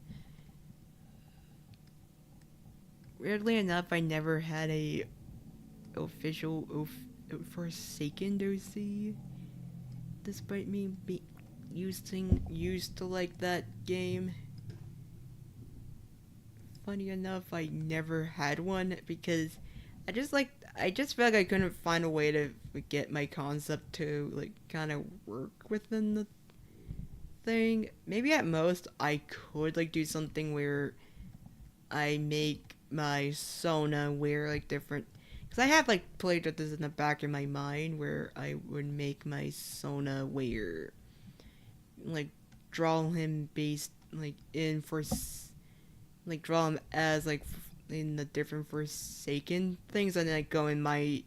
Weirdly enough, I never had a official Forsaken OC, despite me being used to like that game. Funny enough, I never had one because I just felt like I couldn't find a way to get my concept to like kind of work within the thing. Maybe at most I could like do something where I make my Sona wear like different, because I have like played with this in the back of my mind where I would make my Sona wear like draw him based like in for like draw him as like in the different Forsaken things, and then like go in my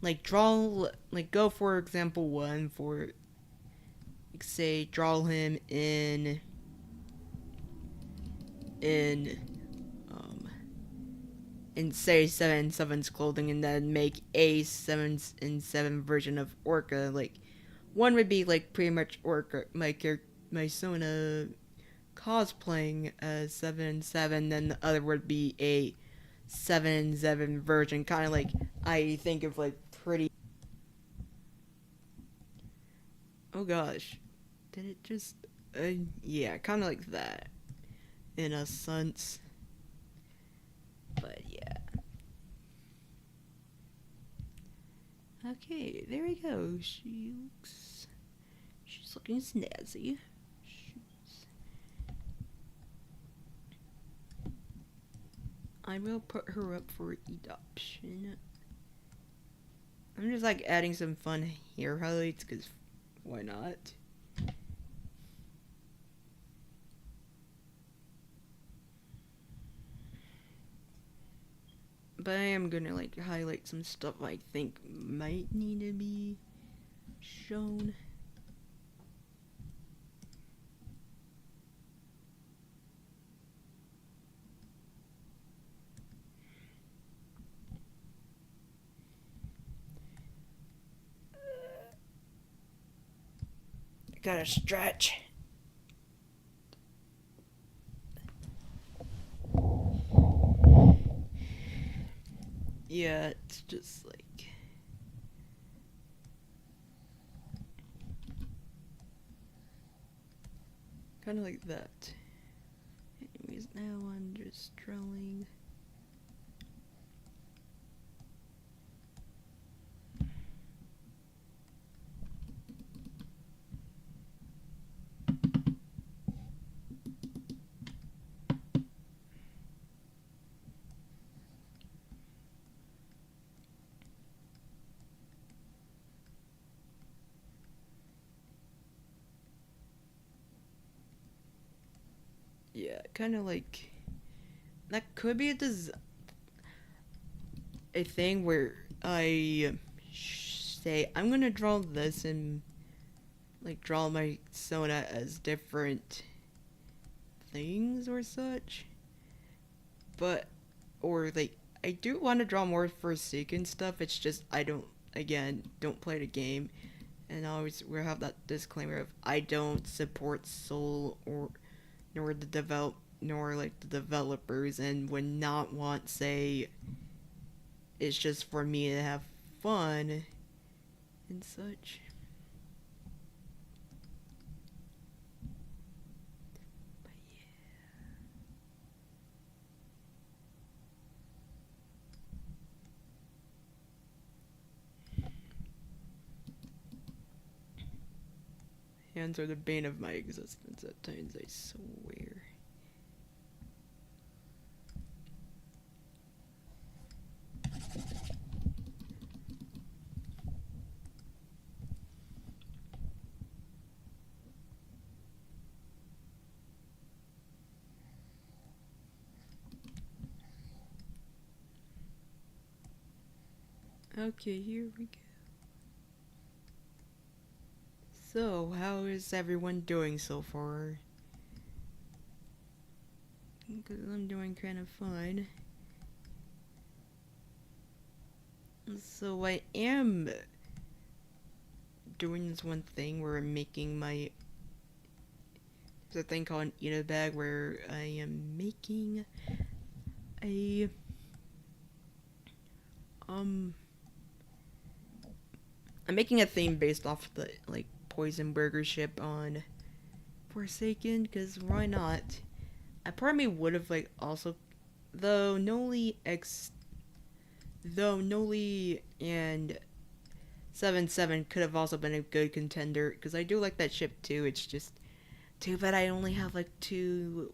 like draw like go for example one for like say draw him in um in say 7-7's clothing, and then make a 7-7 version of Orca. Like one would be like pretty much Orca, my Sona cosplaying as 7-7, then the other would be a 7-7 version, kind of like I think of like pretty. Oh gosh, did it just? Yeah, kind of like that, in a sense. But yeah. Okay, there we go. She's looking snazzy. I will put her up for adoption. I'm just like adding some fun hair highlights because why not? But I am gonna like highlight some stuff I think might need to be shown. Gotta stretch. Yeah, it's just like kind of like that. Anyways, now I'm just drawing. Yeah, kind of like that could be a thing where I say I'm gonna draw this and like draw my Sona as different things or such, but or like I do want to draw more Forsaken stuff. It's just I don't play the game, and I always will have that disclaimer of I don't support Soul or nor the nor like the developers, and would not want say it's just for me to have fun and such. But yeah. Hands are the bane of my existence at times, I swear. Okay, here we go. So, how is everyone doing so far? Because I'm doing kind of fine. So, I am doing this one thing where I'm making my. There's a thing called an eat a bag where I am making a. I'm making a theme based off the, like, Poison Burger ship on Forsaken, because why not? I probably would have, like, also. Though Noli and 7-7 could have also been a good contender, because I do like that ship too. It's just too bad I only have, like, two.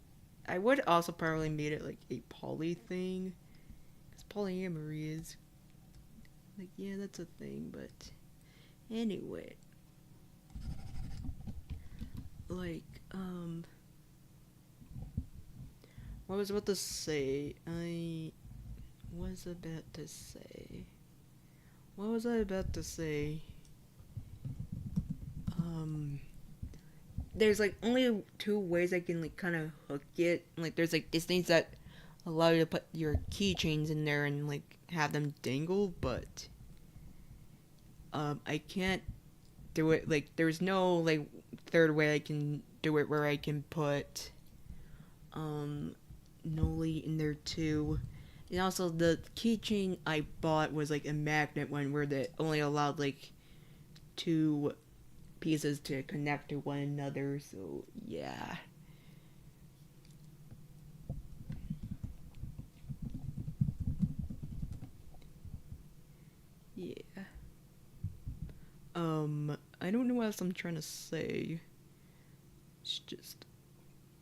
I would also probably made it, like, a poly thing, because polyamory is, like, yeah, that's a thing, but anyway. Like, what was I about to say? What was I about to say? There's, like, only two ways I can, like, kind of hook it. Like, there's, like, these things that allow you to put your keychains in there and, like, have them dangle, but I can't do it. Like, there's no, like, third way I can do it where I can put Noli in there too. And also, the keychain I bought was, like, a magnet one where they only allowed, like, two pieces to connect to one another, so yeah. Yeah. I don't know what else I'm trying to say. It's just.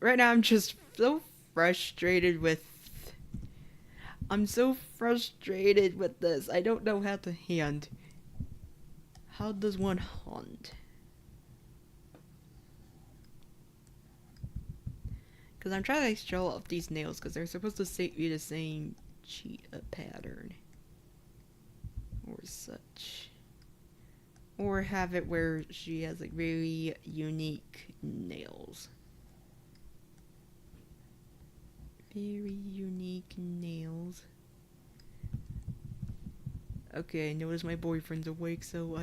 Right now, I'm just so frustrated with. I'm so frustrated with this. I don't know how to hand. How does one hunt? Because I'm trying to, like, show off these nails because they're supposed to be the same cheetah pattern. Or such. Or have it where she has, like, very unique nails. Very unique nails. Okay, I notice my boyfriend's awake, so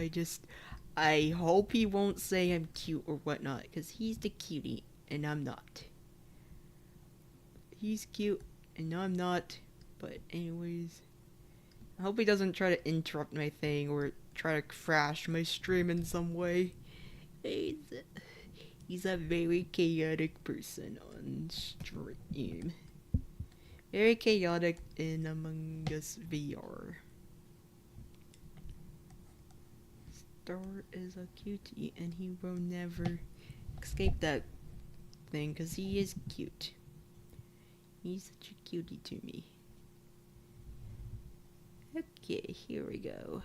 I hope he won't say I'm cute or whatnot, because he's the cutie, and I'm not. He's cute, and I'm not, but anyways. I hope he doesn't try to interrupt my thing or try to crash my stream in some way. He's a very chaotic person on stream. Very chaotic in Among Us VR. Star is a cutie and he will never escape that thing because he is cute. He's such a cutie to me. Okay, here we go.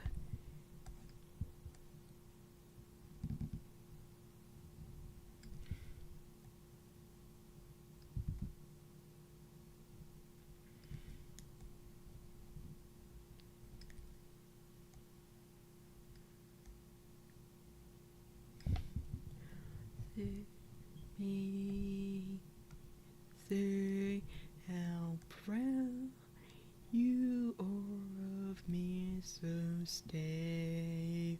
Me say how proud you are of me, so stay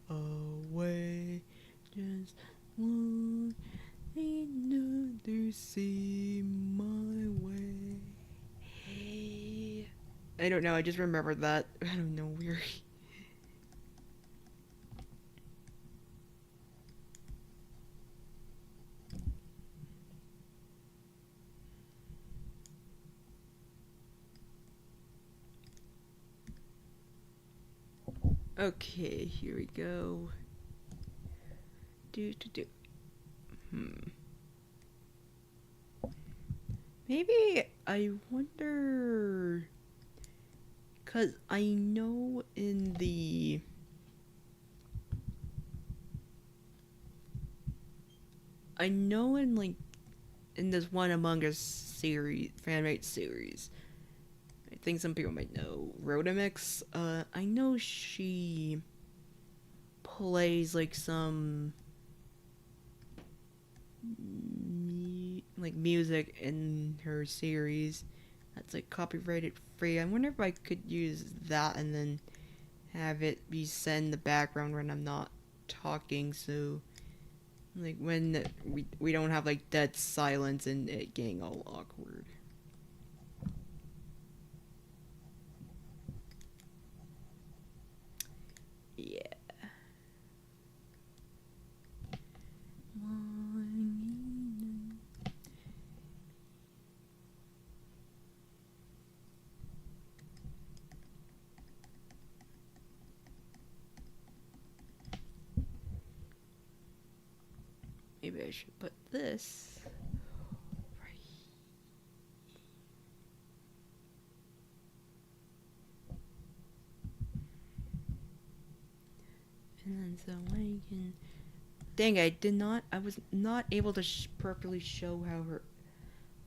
away. Just want another see my way. Hey. I don't know, I just remembered that. I don't know, weird. Okay, here we go. Do. Maybe I wonder. Cause I know in the. I know in, like, in this one Among Us series, fanmade series. I think some people might know Rodamix, I know she plays like some like music in her series that's like copyrighted free. I wonder if I could use that and then have it be set in the background when I'm not talking, so like when we don't have like dead silence and it getting all awkward. Yeah. Maybe I should put this right. And then so I can. Dang, I was not able to properly show how her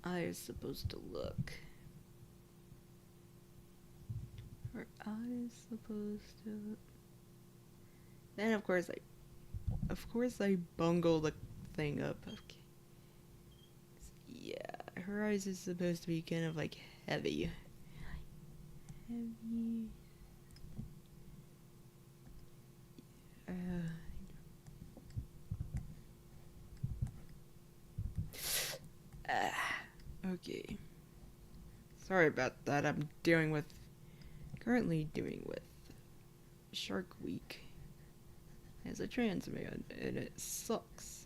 eye is supposed to look. Her eye is supposed to look. Then of course I bungled the thing up. Okay. Yeah, her eyes is supposed to be kind of like heavy. Heavy. Okay. Sorry about that. I'm currently dealing with Shark Week as a trans man, and it sucks.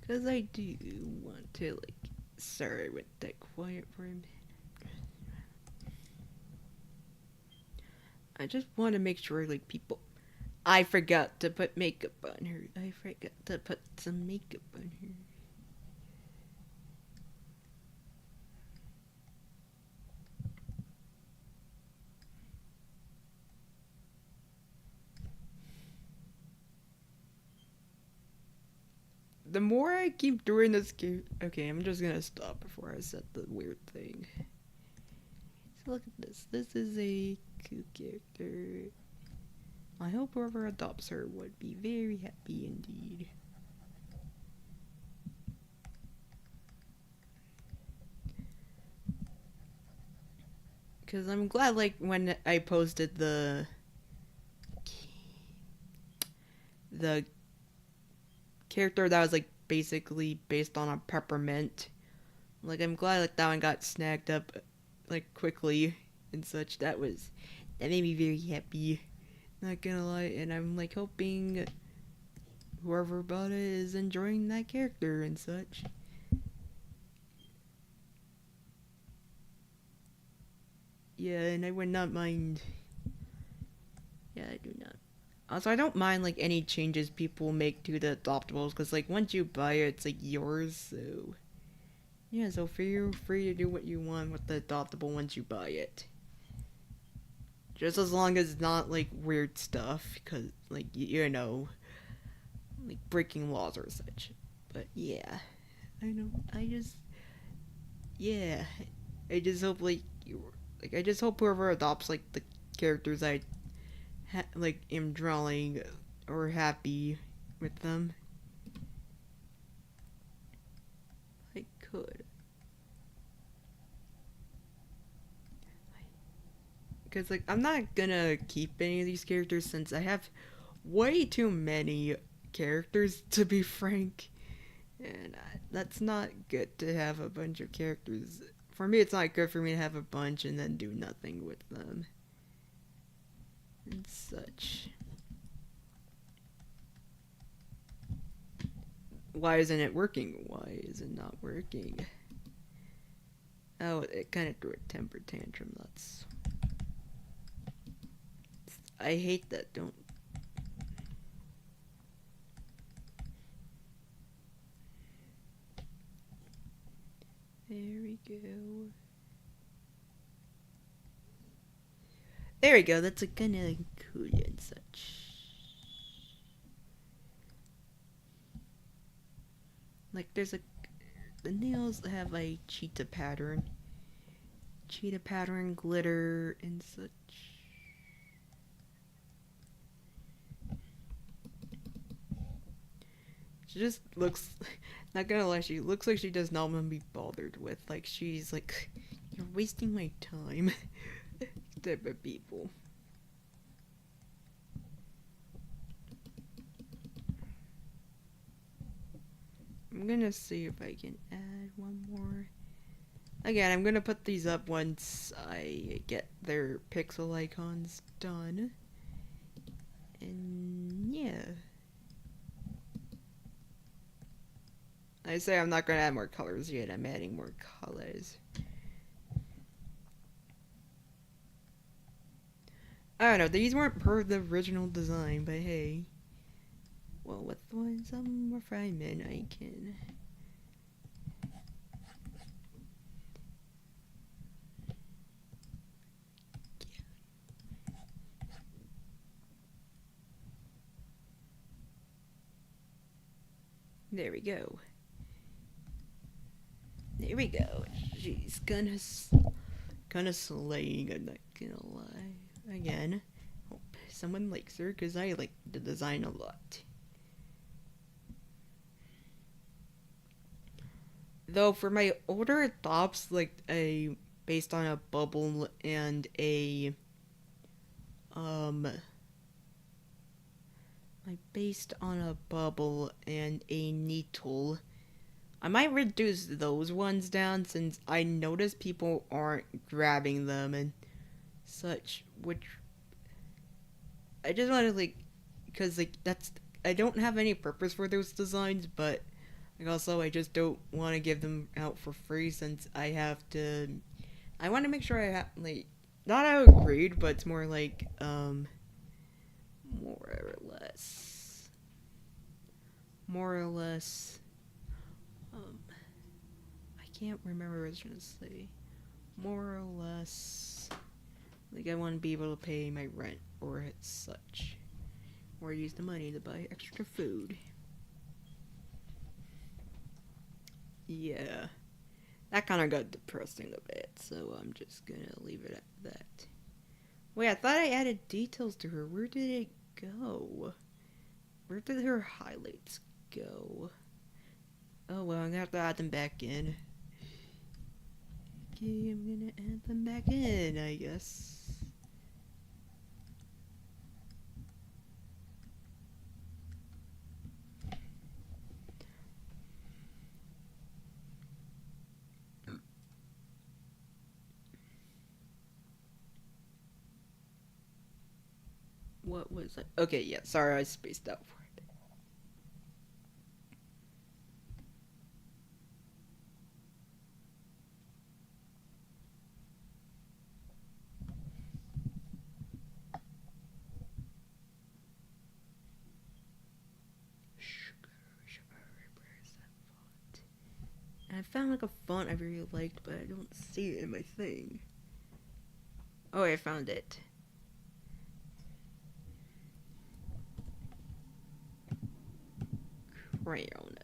Because I do want to, like, sorry, I went that quiet for a minute. I just want to make sure, like, people. I forgot to put makeup on her. I forgot to put some makeup on her. The more I keep doing this game. Okay, I'm just gonna stop before I said the weird thing. So look at this. This is a cute character. I hope whoever adopts her would be very happy indeed. Because I'm glad, like, when I posted the character that was, like, basically based on a peppermint. Like, I'm glad, like, that one got snagged up, like, quickly and such. That made me very happy. Not gonna lie. And I'm, like, hoping whoever bought it is enjoying that character and such. Yeah, and I would not mind. Yeah, I do not. Also, I don't mind, like, any changes people make to the adoptables, because, like, once you buy it, it's, like, yours, so. Yeah, so feel free to do what you want with the adoptable once you buy it. Just as long as it's not, like, weird stuff, because, like, you know, like, breaking laws or such. But, yeah. Yeah. I just hope, like, I just hope whoever adopts, like, the characters I like am drawing or happy with them. I could. Because, like, I'm not gonna keep any of these characters since I have way too many characters, to be frank. And that's not good to have a bunch of characters. For me, it's not good for me to have a bunch and then do nothing with them. And such. Why isn't it working? Why is it not working? Oh, it kind of threw a temper tantrum. That's. I hate that. Don't. There we go. There we go. That's a kind of cool and such. Like, there's a. The nails have a cheetah pattern. Cheetah pattern, glitter, and such. She just looks. Not gonna lie, she looks like she does not want to be bothered with. Like, she's like, you're wasting my time. Type of people. I'm gonna see if I can add one more. Again, I'm gonna put these up once I get their pixel icons done. And yeah. I say I'm not gonna add more colors yet, I'm adding more colors. I don't know, these weren't part of the original design, but hey. Well, with some refinement, I can. There we go. There we go. She's kinda slaying, I'm not gonna lie. Again, hope someone likes her, because I like the design a lot. Though for my older adopts, like based on a bubble and a like based on a bubble and a needle, I might reduce those ones down since I notice people aren't grabbing them and such, which I just want to because that's I don't have any purpose for those designs, but also I just don't want to give them out for free since I have to. I want to make sure I have not out of greed, but it's more like more or less I can't remember what I was trying to say. More or less, I want to be able to pay my rent or such, or use the money to buy extra food. Yeah, that kind of got depressing a bit, so I'm just gonna leave it at that. Wait, I thought I added details to her. Where did it go? Where did her highlights go? Oh well, I'm gonna have to add them back in. Okay, I'm gonna add them back in, I guess. What was it? Okay, yeah, sorry, I spaced out for it. Where's that font? And I found a font I really liked, but I don't see it in my thing. Oh, I found it. Crayon.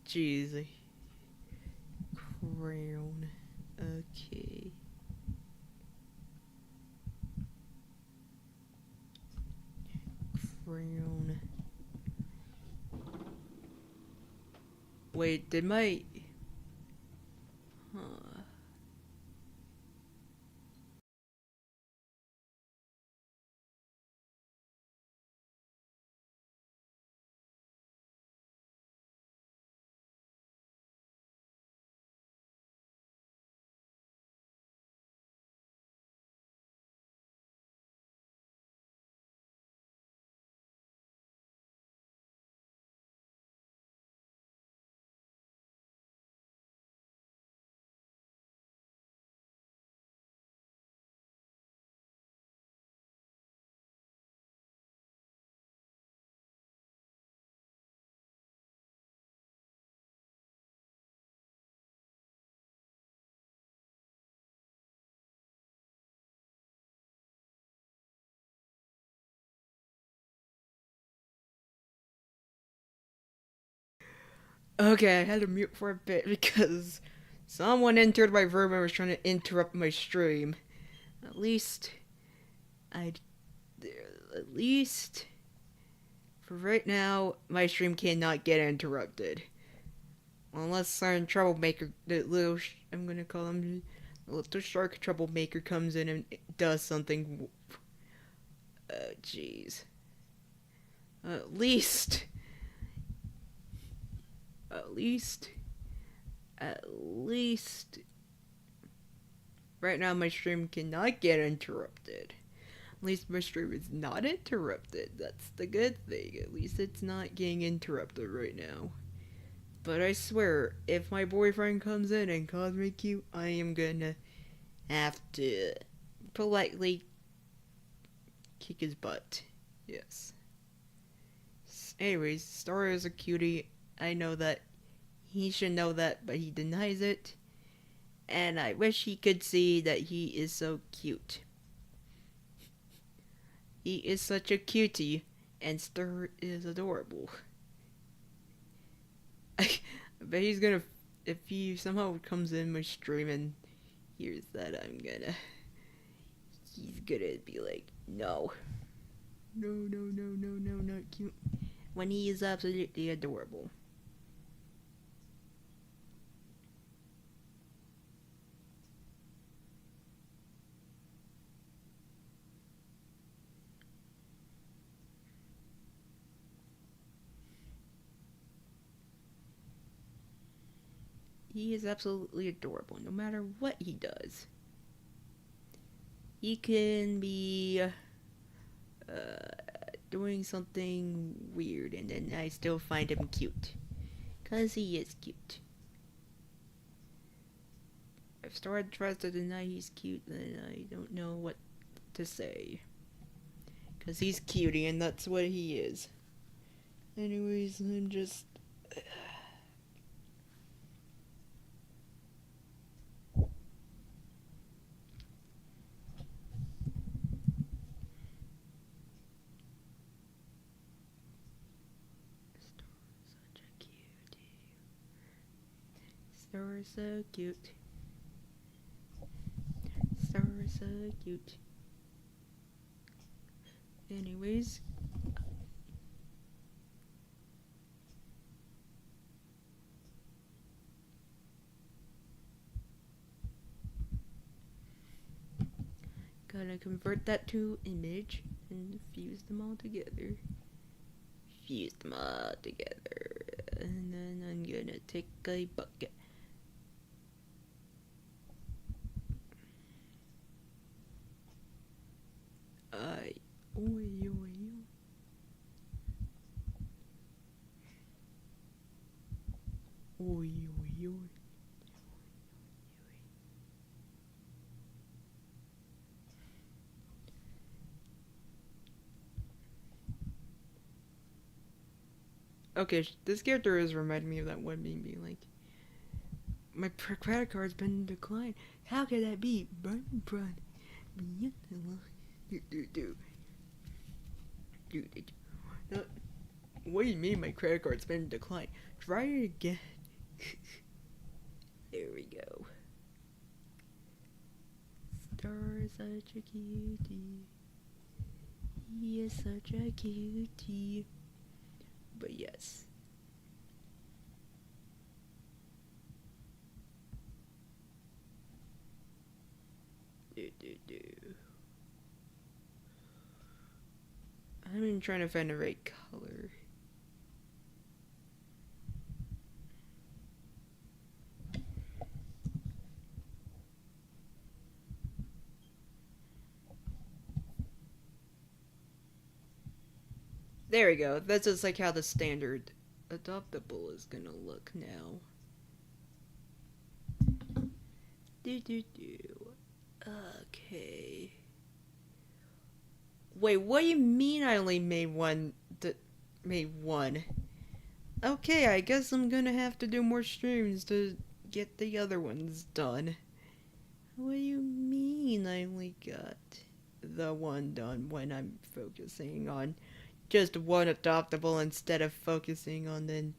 Jeez. Crayon. Okay. Crayon. Wait, did my... Huh. Okay, I had to mute for a bit because someone entered my room and was trying to interrupt my stream. At least, I. At least, for right now, my stream cannot get interrupted. Unless certain troublemaker, I'm gonna call him, the little shark troublemaker comes in and does something. Jeez. At least, at least, at least, right now my stream cannot get interrupted. At least my stream is not interrupted. That's the good thing. At least it's not getting interrupted right now. But I swear, if my boyfriend comes in and calls me cute, I am gonna have to politely kick his butt. Yes. Anyways, Star is a cutie. I know that he should know that, but he denies it. And I wish he could see that he is so cute. He is such a cutie, and Star is adorable. I bet he's gonna, if he somehow comes in my stream and hears that, he's gonna be like, no. No, not cute. When he is absolutely adorable. He is absolutely adorable, no matter what he does. He can be doing something weird, and then I still find him cute. 'Cause he is cute. If Star tries to deny he's cute, then I don't know what to say. 'Cause he's cutie, and that's what he is. Anyways, I'm just... Star is so cute. Star is so cute. Anyways. Gonna convert that to image and fuse them all together. Fuse them all together. And then I'm gonna take a bucket. Oi. Okay, this character is reminding me of that one meme being like, my credit card's been declined. How could that be? No, what do you mean my credit card's been declined? Try it again. There we go. Star is such a cutie. He is such a cutie. But yes. I've been trying to find the right color. There we go. That's just like how the standard adoptable is gonna look now. Okay. Wait, what do you mean I only made one? Made one? Okay, I guess I'm gonna have to do more streams to get the other ones done. What do you mean I only got the one done when I'm focusing on just one adoptable instead of focusing on the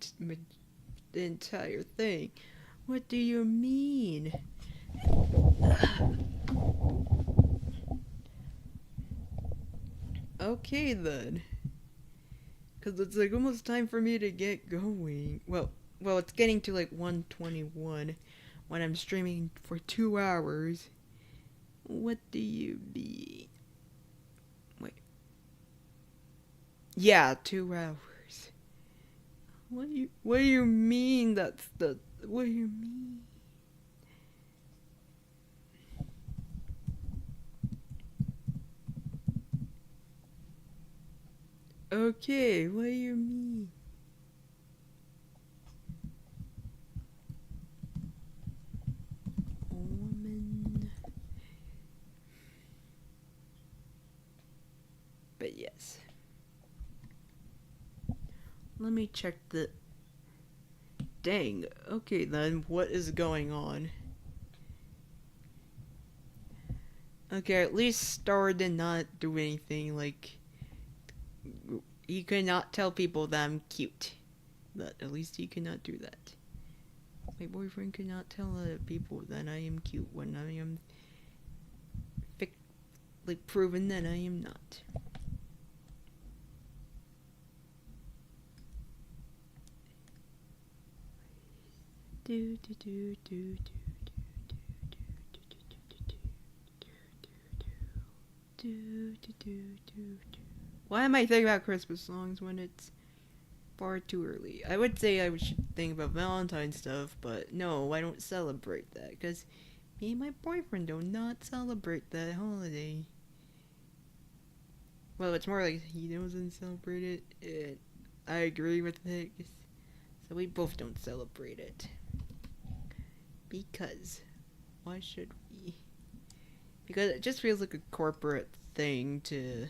the entire thing. What do you mean? Okay then. Cause it's like almost time for me to get going. Well, it's getting to like 1:21 when I'm streaming for 2 hours. What do you mean? Wait. Yeah, 2 hours. What do you mean that's the what do you mean? Okay, what do you mean? Woman. But yes. Let me check the dang. Okay then, what is going on? Okay, at least Star did not do anything like you cannot tell people that I'm cute. But at least he cannot do that. My boyfriend cannot tell other people that I am cute when I am like proven that I am not. Do do do do do. Why am I thinking about Christmas songs when it's far too early? I would say I should think about Valentine's stuff, but no, I don't celebrate that because me and my boyfriend do not celebrate that holiday. Well, it's more like he doesn't celebrate it, and I agree with it, so we both don't celebrate it. Because, why should we? Because it just feels like a corporate thing to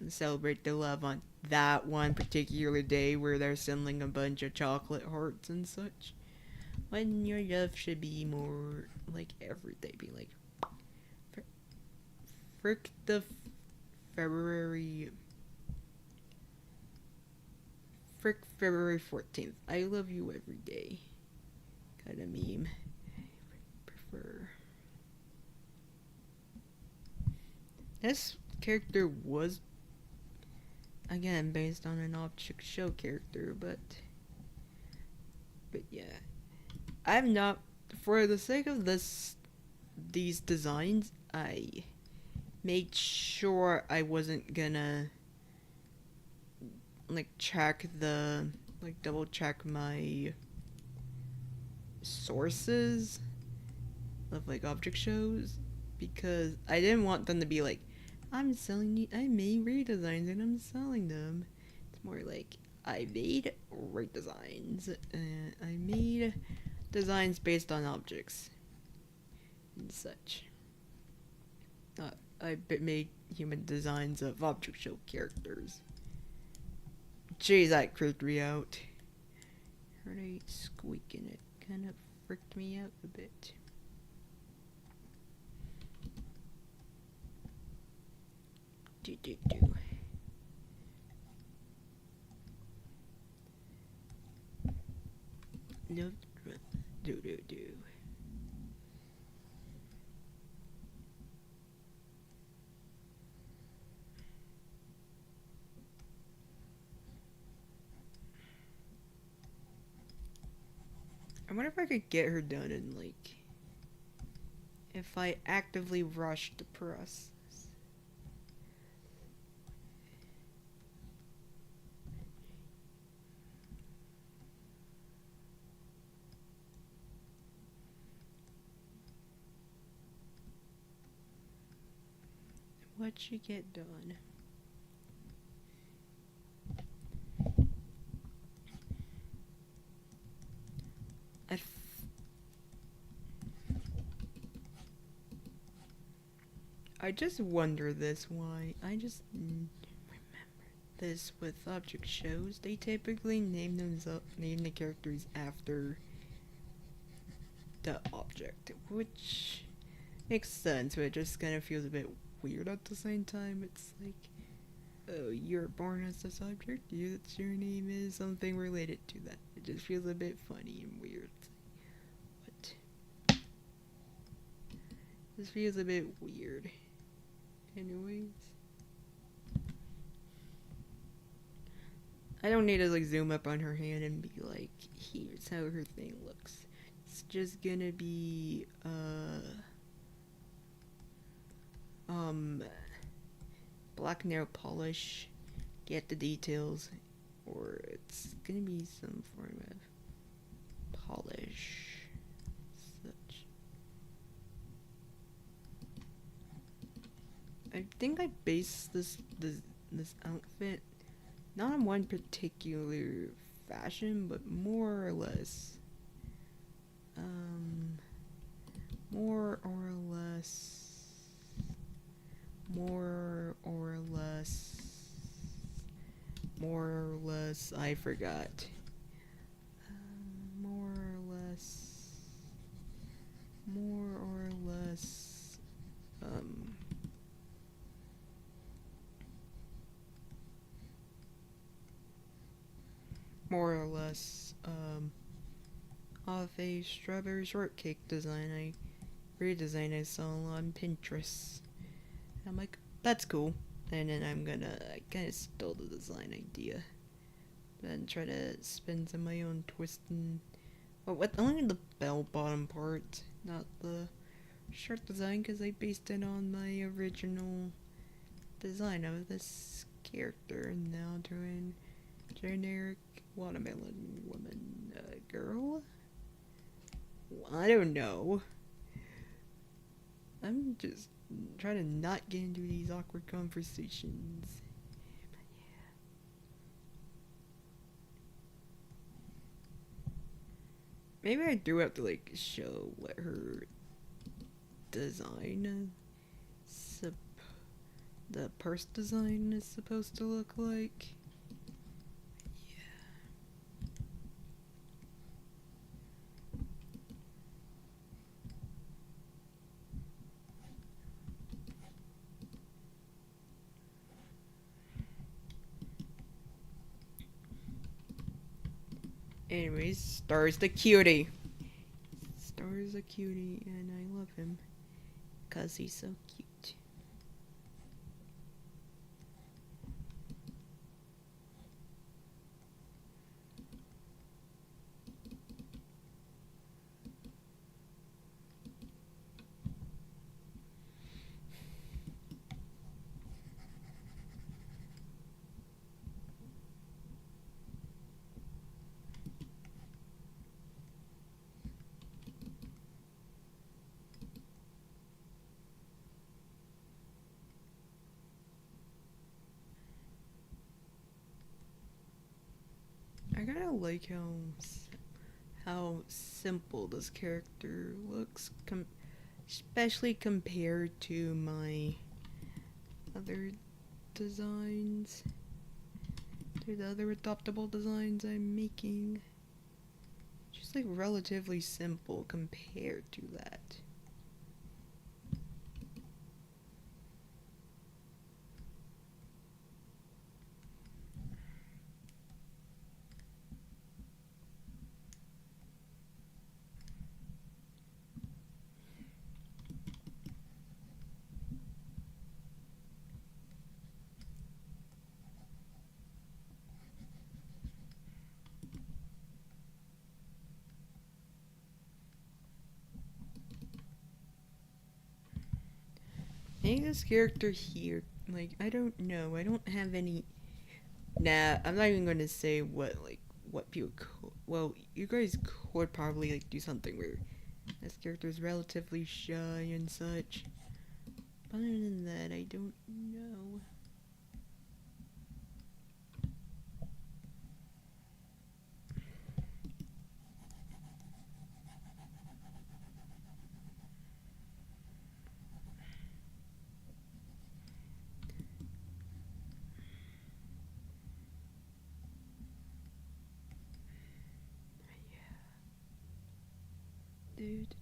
celebrate the love on that one particular day where they're sending a bunch of chocolate hearts and such. When your love should be more like every day, be like, frick the February. Frick February 14th. I love you every day. Kind of meme. I prefer. This character was, again, based on an object show character, but yeah. I'm not, for the sake of these designs, I made sure I wasn't gonna, like, double check my sources of, like, object shows, because I didn't want them to be like, I made redesigns and I'm selling them. It's more like, I made redesigns and I made designs based on objects and such. I made human designs of object show characters. Jeez, that creeped me out. Heard a squeak and it kind of freaked me out a bit. Do. No, do. I wonder if I could get her done in, like, if I actively rush the process. What'd she get done? I just wonder this why. I just remember this with object shows. They typically name the characters after the object, which makes sense, but it just kind of feels a bit weird at the same time. It's like, Oh, you're born as the subject. Your name is something related to that. It just feels a bit funny and weird. What? This feels a bit weird. Anyways, I don't need to like zoom up on her hand and be like, here's how her thing looks. It's just gonna be um black nail polish, get the details, or it's gonna be some form of polish. Such. I think I based this outfit not on one particular fashion, but more or less, more or less, more or less, more or less. I forgot. More or less, more or less. More or less. Of a strawberry shortcake design I saw on Pinterest. And I'm like, that's cool. And then I kind of stole the design idea. Then try to spin some of my own twist and... Well, only the bell bottom part, not the shirt design, because I based it on my original design of this character. And now doing generic watermelon woman girl. I don't know. I'm just trying to not get into these awkward conversations. But yeah. Maybe I do have to like show what her design, the purse design is supposed to look like. Anyways, Star's the cutie. Star's a cutie, and I love him. Because he's so cute. I kind of like how simple this character looks, especially compared to my other designs, to the other adoptable designs I'm making. Just like relatively simple compared to that. I think this character here, like, I don't know. I don't have any. Nah, I'm not even gonna say what people could. Well, you guys could probably like do something where this character is relatively shy and such. But other than that, I don't know. Dude.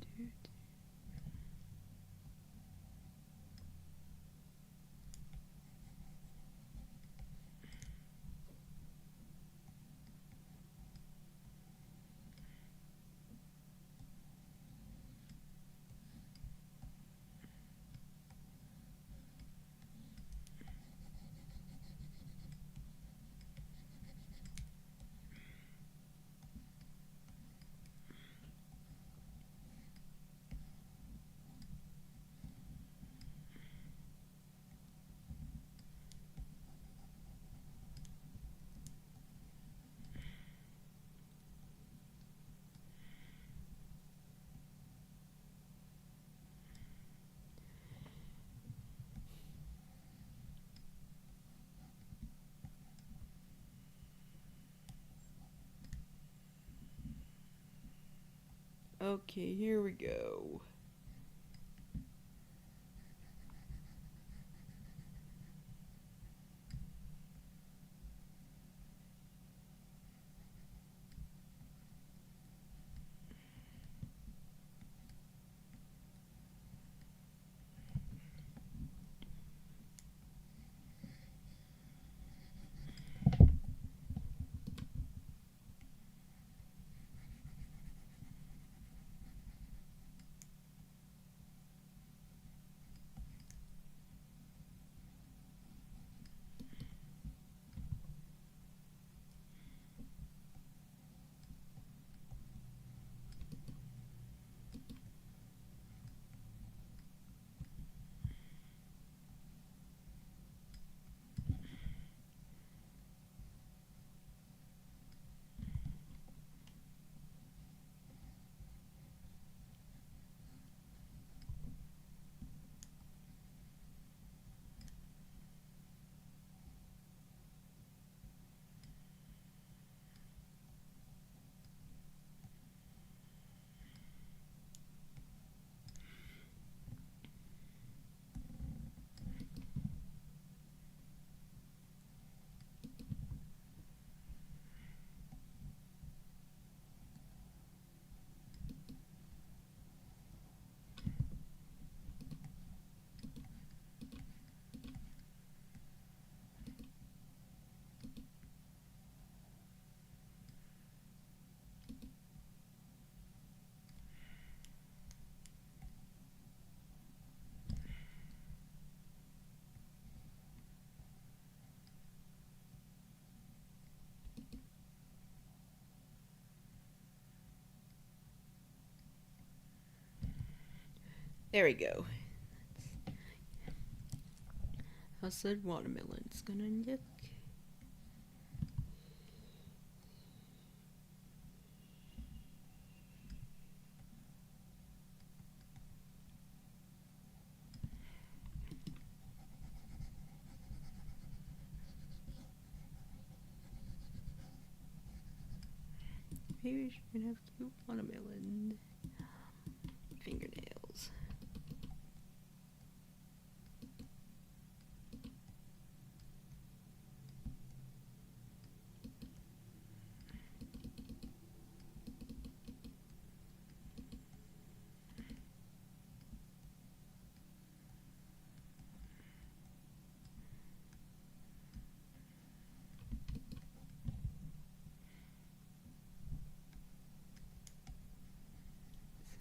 Okay, here we go. There we go. I said watermelon's gonna look. Maybe we should have cute watermelon fingernails.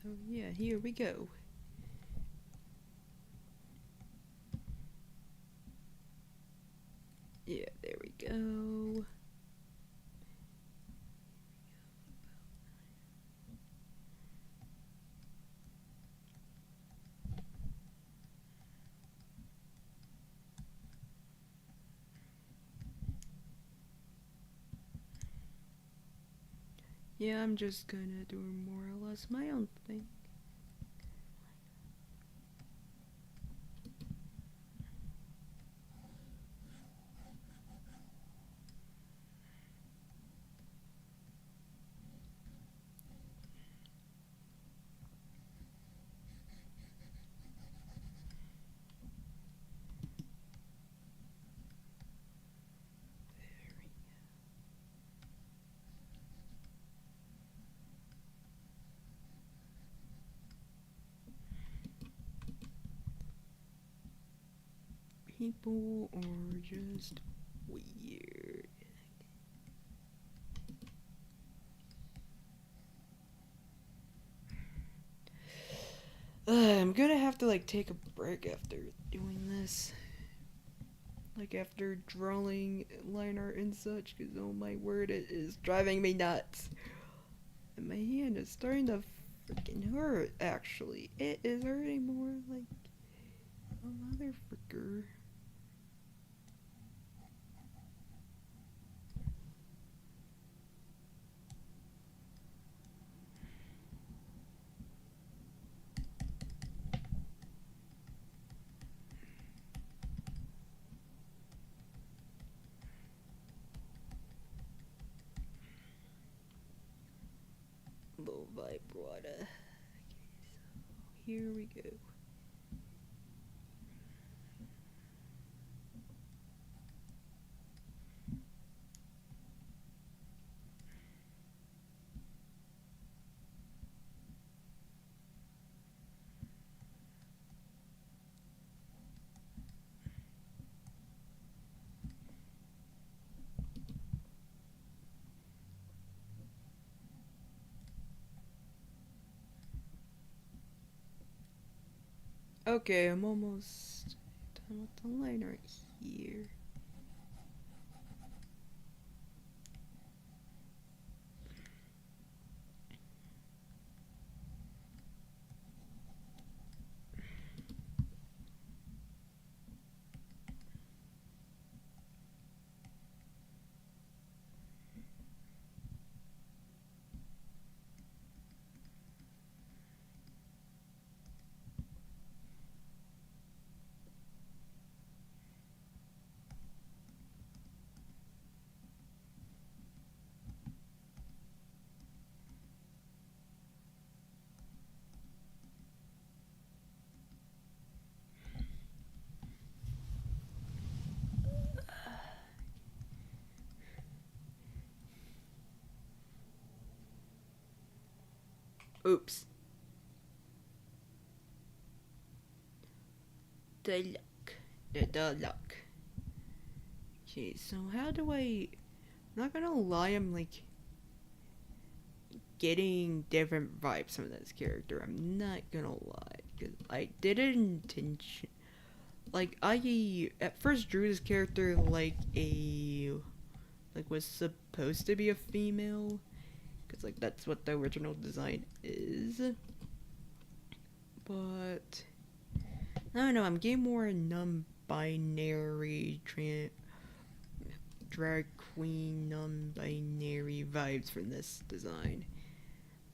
So yeah, here we go. Yeah, there we go. Yeah, I'm just gonna do more or less my own thing. People are just weird. I'm gonna have to like take a break after doing this. Like after drawing line art and such, because oh my word, it is driving me nuts. And my hand is starting to freaking hurt, actually. It is hurting more like a motherfucker. Low vibrator. here we go. Okay, I'm almost done with the line right here. Oops. The luck. The luck. Okay, so how do I... I'm not gonna lie, I'm like... getting different vibes from this character. I'm not gonna lie. Because I didn't intention... Like, I at first drew this character like a... Like, was supposed to be a female. Because, like, that's what the original design is. But... I don't know, I'm getting more non-binary, drag queen, non-binary vibes from this design.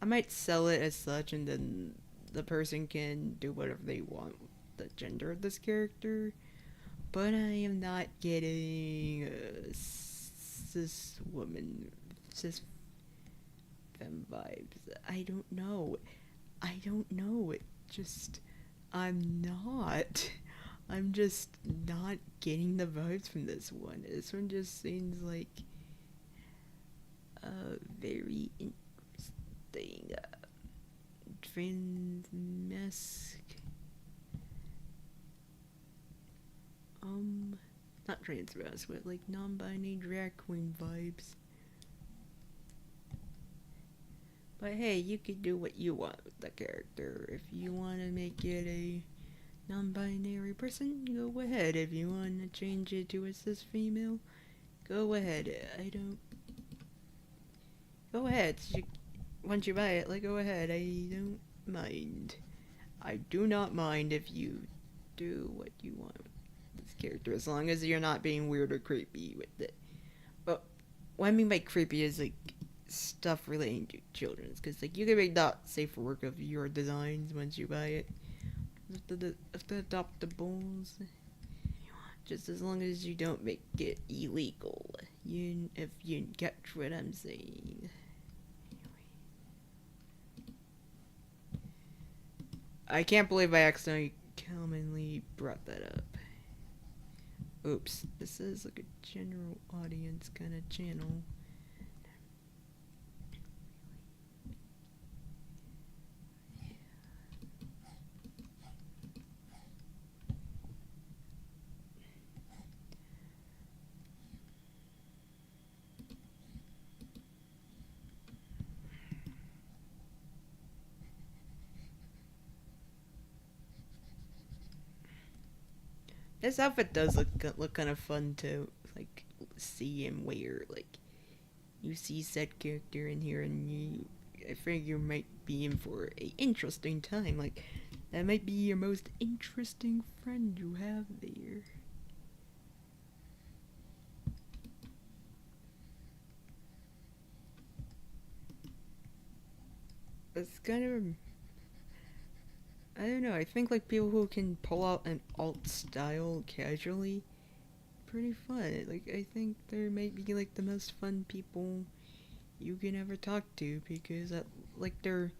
I might sell it as such, and then the person can do whatever they want with the gender of this character. But I am not getting cis woman, cis femme vibes. I don't know. It just... I'm not. I'm just not getting the vibes from this one. This one just seems like very interesting. Trans-mask. Not trans-mask, but like non-binary drag queen vibes. But hey, you can do what you want with the character. If you want to make it a non-binary person, go ahead. If you want to change it to a cis female, go ahead. I don't... Go ahead. Once you buy it, like, go ahead. I don't mind. I do not mind if you do what you want with this character, as long as you're not being weird or creepy with it. But what I mean by creepy is, like, stuff relating to children's, because like you can make that safe work of your designs once you buy it. The adoptables, just as long as you don't make it illegal. If you get what I'm saying. I can't believe I accidentally commonly brought that up. Oops, this is like a general audience kind of channel. This outfit does look kind of fun to like see and wear. Like you see said character in here, and I figure might be in for a interesting time. Like that might be your most interesting friend you have there. It's kind of... I don't know, I think like people who can pull out an alt style casually, pretty fun. Like I think they might be like the most fun people you can ever talk to, because like they're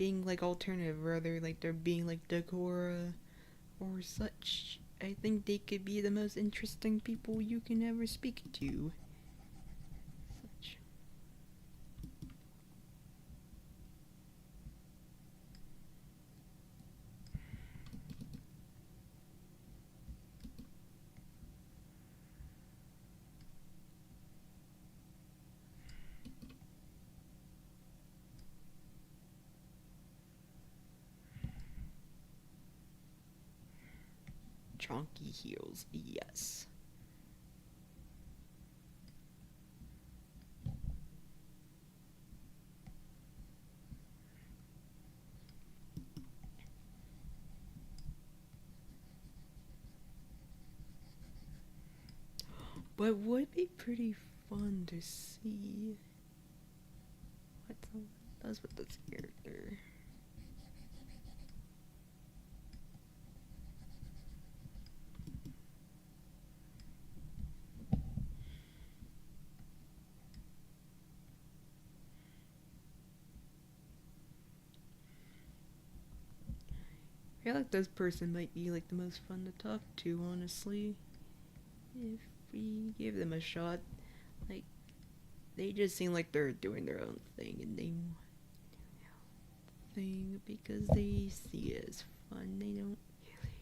being like alternative, rather like they're being like decor or such. I think they could be the most interesting people you can ever speak to. Such. Chonky heels, yes. But would be pretty fun to see what someone does with this character. I feel like this person might be like the most fun to talk to, honestly. If we give them a shot, like they just seem like they're doing their own thing and they thing because they see it as fun. They don't really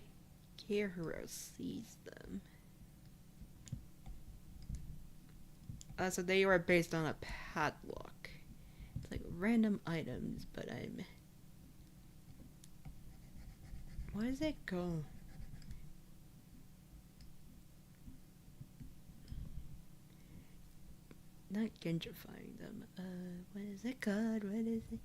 care who else sees them. So they are based on a padlock. It's like random items, but I'm. Why does it go? Not gentrifying them. What is it called? What is it?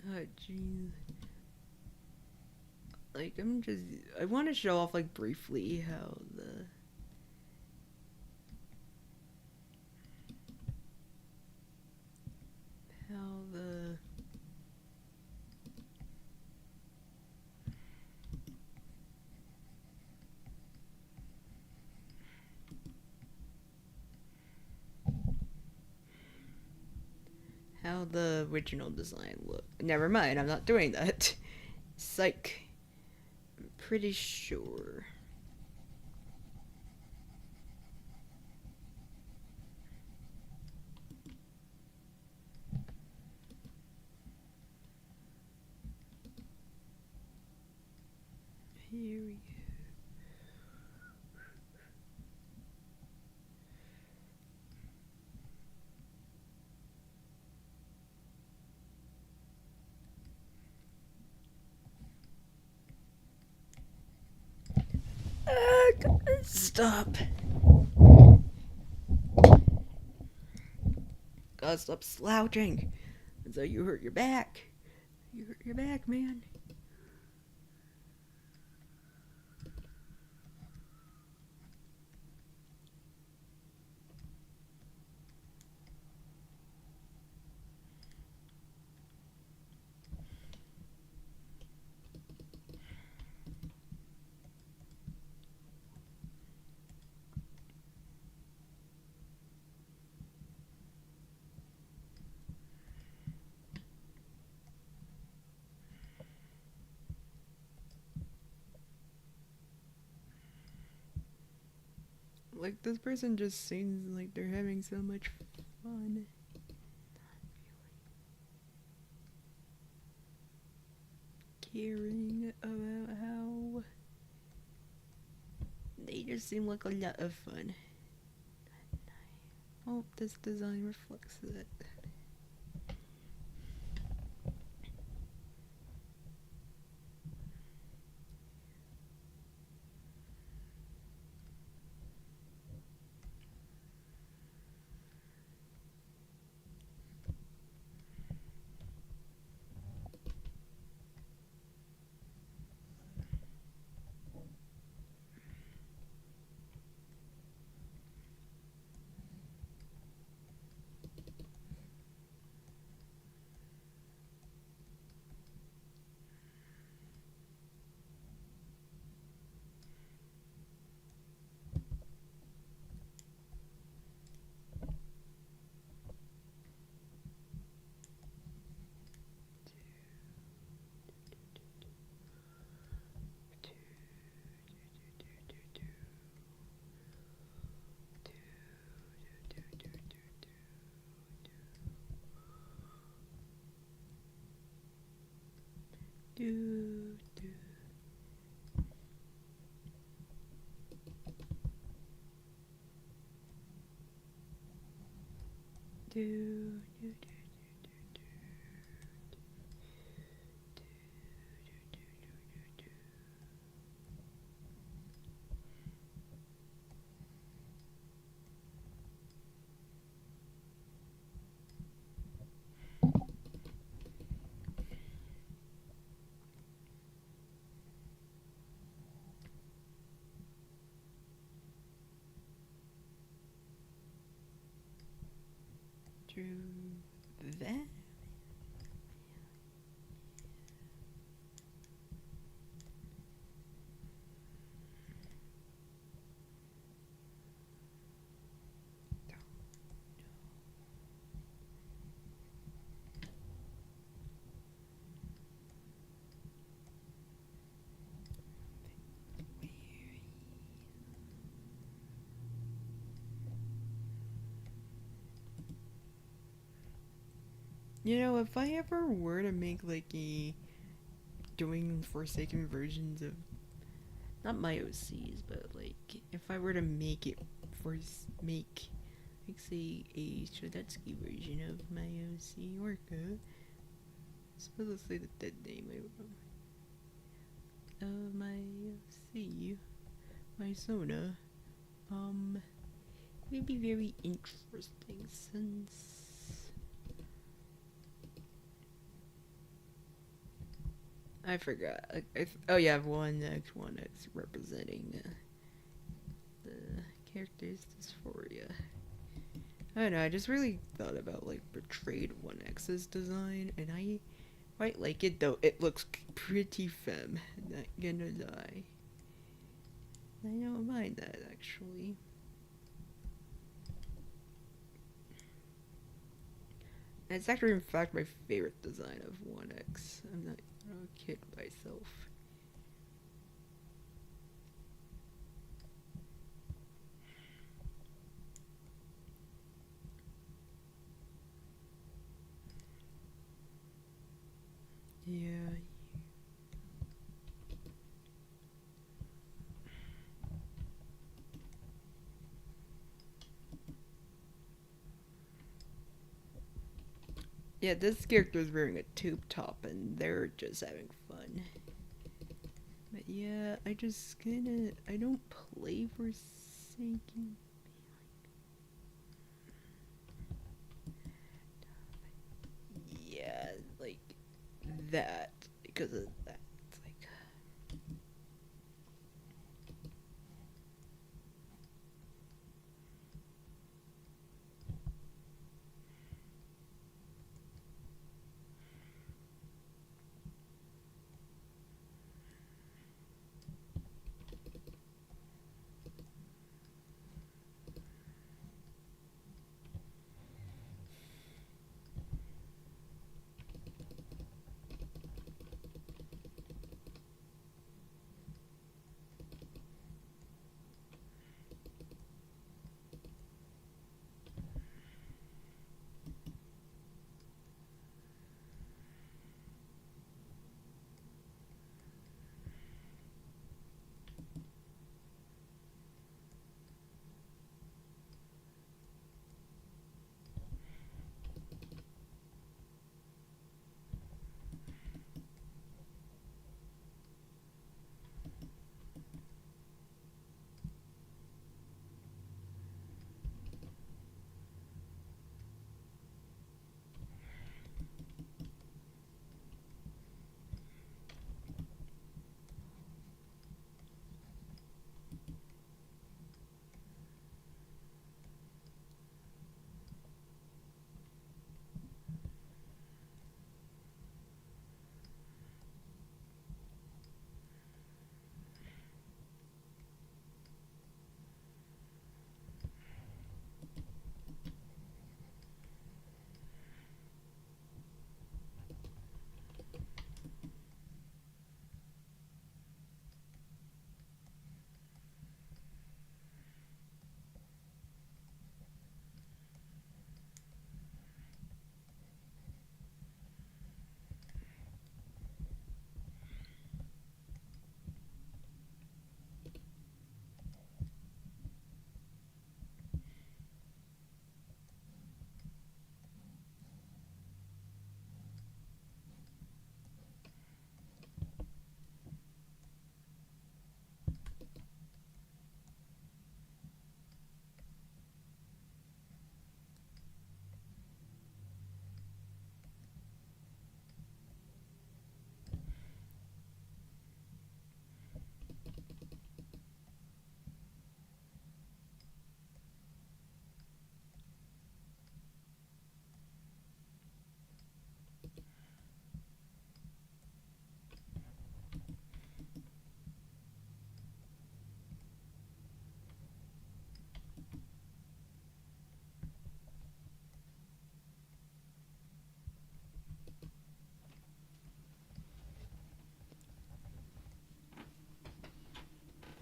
Oh, jeez. Like, I want to show off, like, briefly how the how the original design looked. Never mind, I'm not doing that. Psych. I'm pretty sure. Here we go. Stop. Gotta stop slouching. So you hurt your back. You hurt your back, man. Like, this person just seems like they're having so much fun. Caring about how they just seem like a lot of fun. I hope this design reflects that. Do, do, do, do, do. Do that. You know, if I ever were to make like a doing Forsaken versions of not my OCs, but like if I were to make it for make like say a Shadetsky version of my OC Orca, supposed to say the dead name of my OC, my Sona, it'd be very interesting since I forgot. Oh yeah, I have 1x representing the character's dysphoria. I don't know. I just really thought about like Betrayed 1x's design, and I quite like it though. It looks pretty femme. Not gonna lie. I don't mind that actually. And it's actually, in fact, my favorite design of 1x. I'm not gonna kid myself. Yeah. Yeah, this character is wearing a tube top and they're just having fun. But yeah, I don't play Forsaken. Yeah, like that. Because of that. It's like.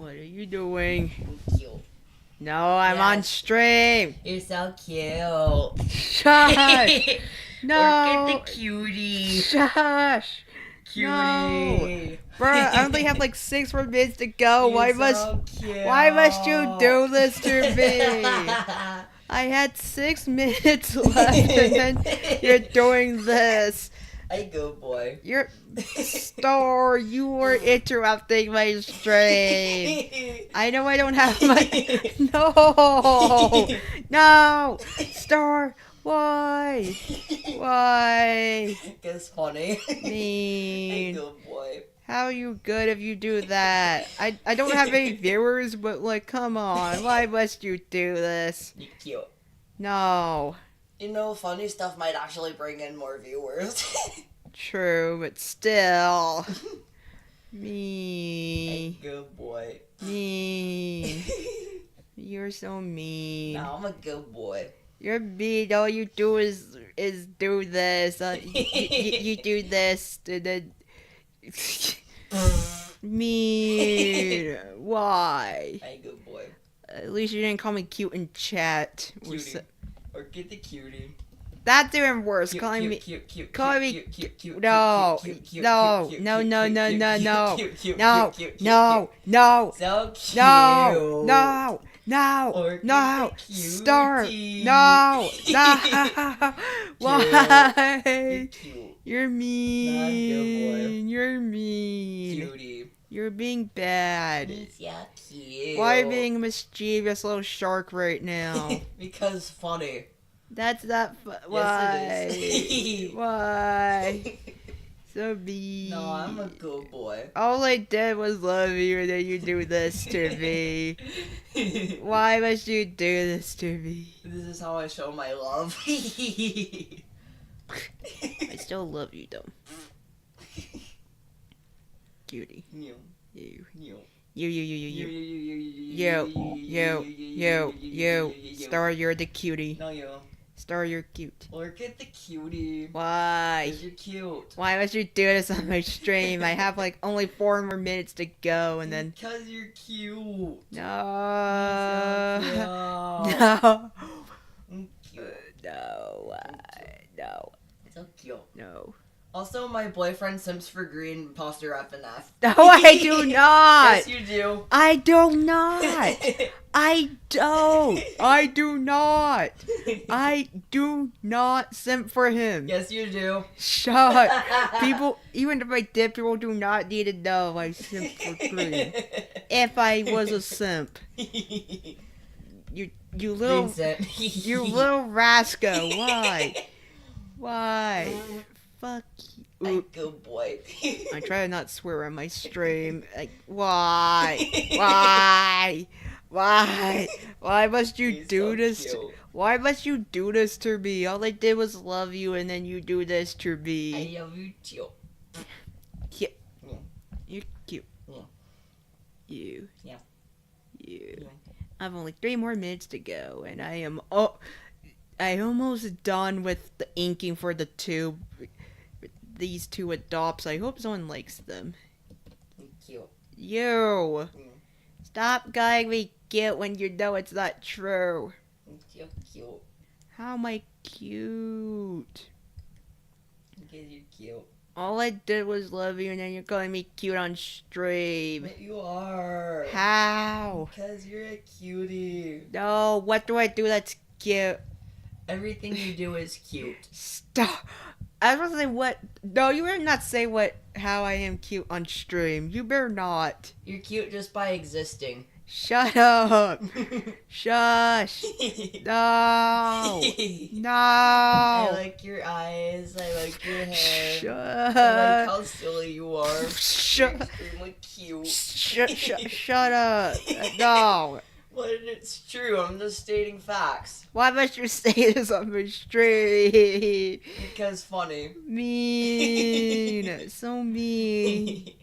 What are you doing? I'm cute. No, I'm on Yes. stream. You're so cute. Shush. No. Look at the cutie. Shush. Cutie. No. Bruh, I only have like 6 more minutes to go. You're so cute. Why must you do this to me? I had 6 minutes left and then you're doing this. Hey, good boy. You're Star, you were interrupting my stream. I know I don't have my No Star, why? Why? It's funny. Hey, Mean. good boy. How are you good if you do that? I don't have any viewers, but like, come on. Why must you do this? You're cute. No. You know, funny stuff might actually bring in more viewers. True, but still. Hey, Mean. good boy. Mean. You're so mean. No, I'm a good boy. You're mean. All you do is do this. You do this. And then... mean. Why? Hey, good boy. At least you didn't call me cute in chat. Cutie. Or get the cutie. That's even worse. Cute, Calling cute, me. cute, cute, calling cute, me. cute, cute, No, cute, cute, no, cute, no, cute, no, cute, no, cute, no, cute, no, cute, cute, no, cute, cute, no, cute. no, So cute. no, no, Or no, get the Star, cutie. no, no. Why? You're cute. You're mean. You're mean. Cutie. You're being bad. He's so cute. Why being a mischievous little shark right now? Because funny. That's not why. Yes, it is. Why? So mean. No, I'm a good boy. All I did was love you, and then you do this to me. Why must you do this to me? This is how I show my love. I still love you, though. Cutie. You. You. You. You. Star, you're the cutie. No, you. Star, you're cute. Look at the cutie. Why? 'Cause you're cute. Why must you do this on my stream? I have like only 4 more minutes to go, and then Because you're cute. no, You're so cute. no, I'm cute. no, no, So cute. no. Also, my boyfriend simps for green imposter FNF. No, I do not. Yes, you do. I do not. I don't. I do not. I do not simp for him. Yes, you do. Shut. People, even if I did, people do not need to know I simp for green. If I was a simp, you little, you little rascal. Why? Why? Fuck you. Hey, good boy. I try to not swear on my stream. Like, why? Why? Why? Why must you He's do so this? cute. Why must you do this to me? All I did was love you, and then you do this to I me. love you too. Cute. Yeah. You're cute. Yeah. You. Yeah. You. Yeah. I've only 3 more minutes to go, and I'm almost done with the inking for the two. These 2 adopts. I hope someone likes them. You're cute. You. Yeah. Stop calling me cute when you know it's not true. You're cute. How am I cute? Because you're cute. All I did was love you, and then you're calling me cute on stream. But you are. How? Because you're a cutie. No, what do I do that's cute? Everything you do is cute. Stop. I was gonna say what? No, you better not say how I am cute on stream. You better not. You're cute just by existing. Shut up. Shush. No. No. I like your eyes. I like your hair. I like how silly you are. You're extremely cute. Shut up. No. But it's true. I'm just stating facts. Why must you say this on my stream? Because funny. Mean. So mean.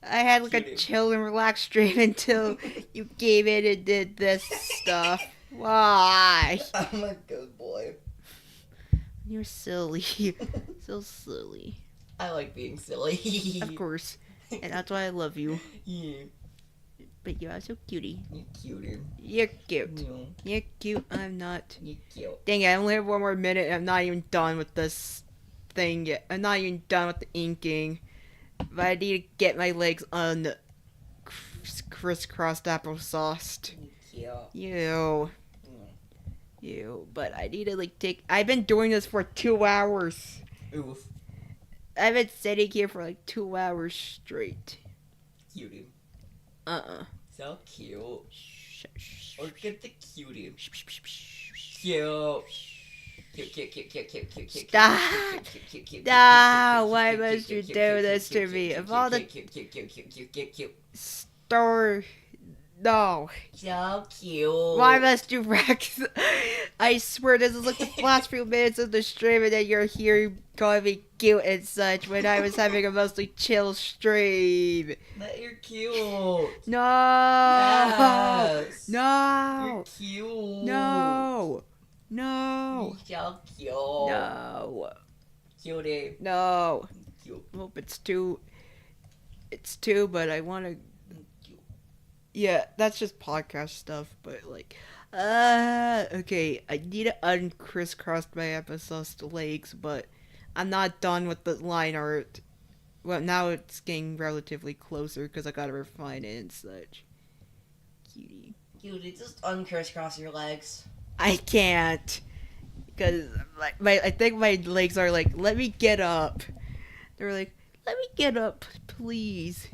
I had like a Cutie. chill and relaxed stream until you came in and did this stuff. Why? I'm a good boy. You're silly. So silly. I like being silly. Of course. And that's why I love you. Yeah. But you're also cutie. You're cuter. You're cute. No. You're cute. I'm not. You're cute. Dang it, I only have one more minute and I'm not even done with this thing yet. I'm not even done with the inking. But I need to get my legs crisscrossed applesauced. You're cute. Ew. Ew. But I need to like take. I've been doing this for 2 hours. Oof. I've been sitting here for like 2 hours straight. Cutie. So cute. Look at the cutie. Cute. Cute. Stop! Stop! Why must you do this to me? Of all the store, no. So cute. Why must you wreck? I swear this is like the last few minutes of the stream, and then you're here calling me cute and such when I was having a mostly chill stream. But you're cute. No. Yes. No. You're cute. No. No. You're so cute. No. Cutie. No. Cute. Well, it's two, but I want to. Yeah, that's just podcast stuff, but like, okay, I need to uncrisscross my applesauce legs, but I'm not done with the line art. Well, now it's getting relatively closer because I gotta refine it and such. Cutie. Cutie, just uncrisscross your legs. I can't, because I think my legs are like, let me get up. They're like, let me get up, please.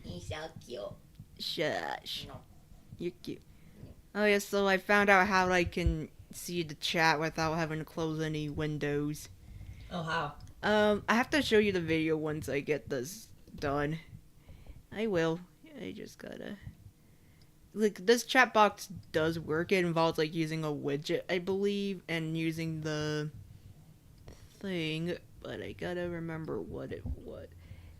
You're so cute. Shush. No. You're cute. Oh yeah, so I found out how I can see the chat without having to close any windows. Oh, how? I have to show you the video once I get this done. I will. I just gotta... Like, this chat box does work. It involves, like, using a widget, I believe, and using the thing, but I gotta remember what it was.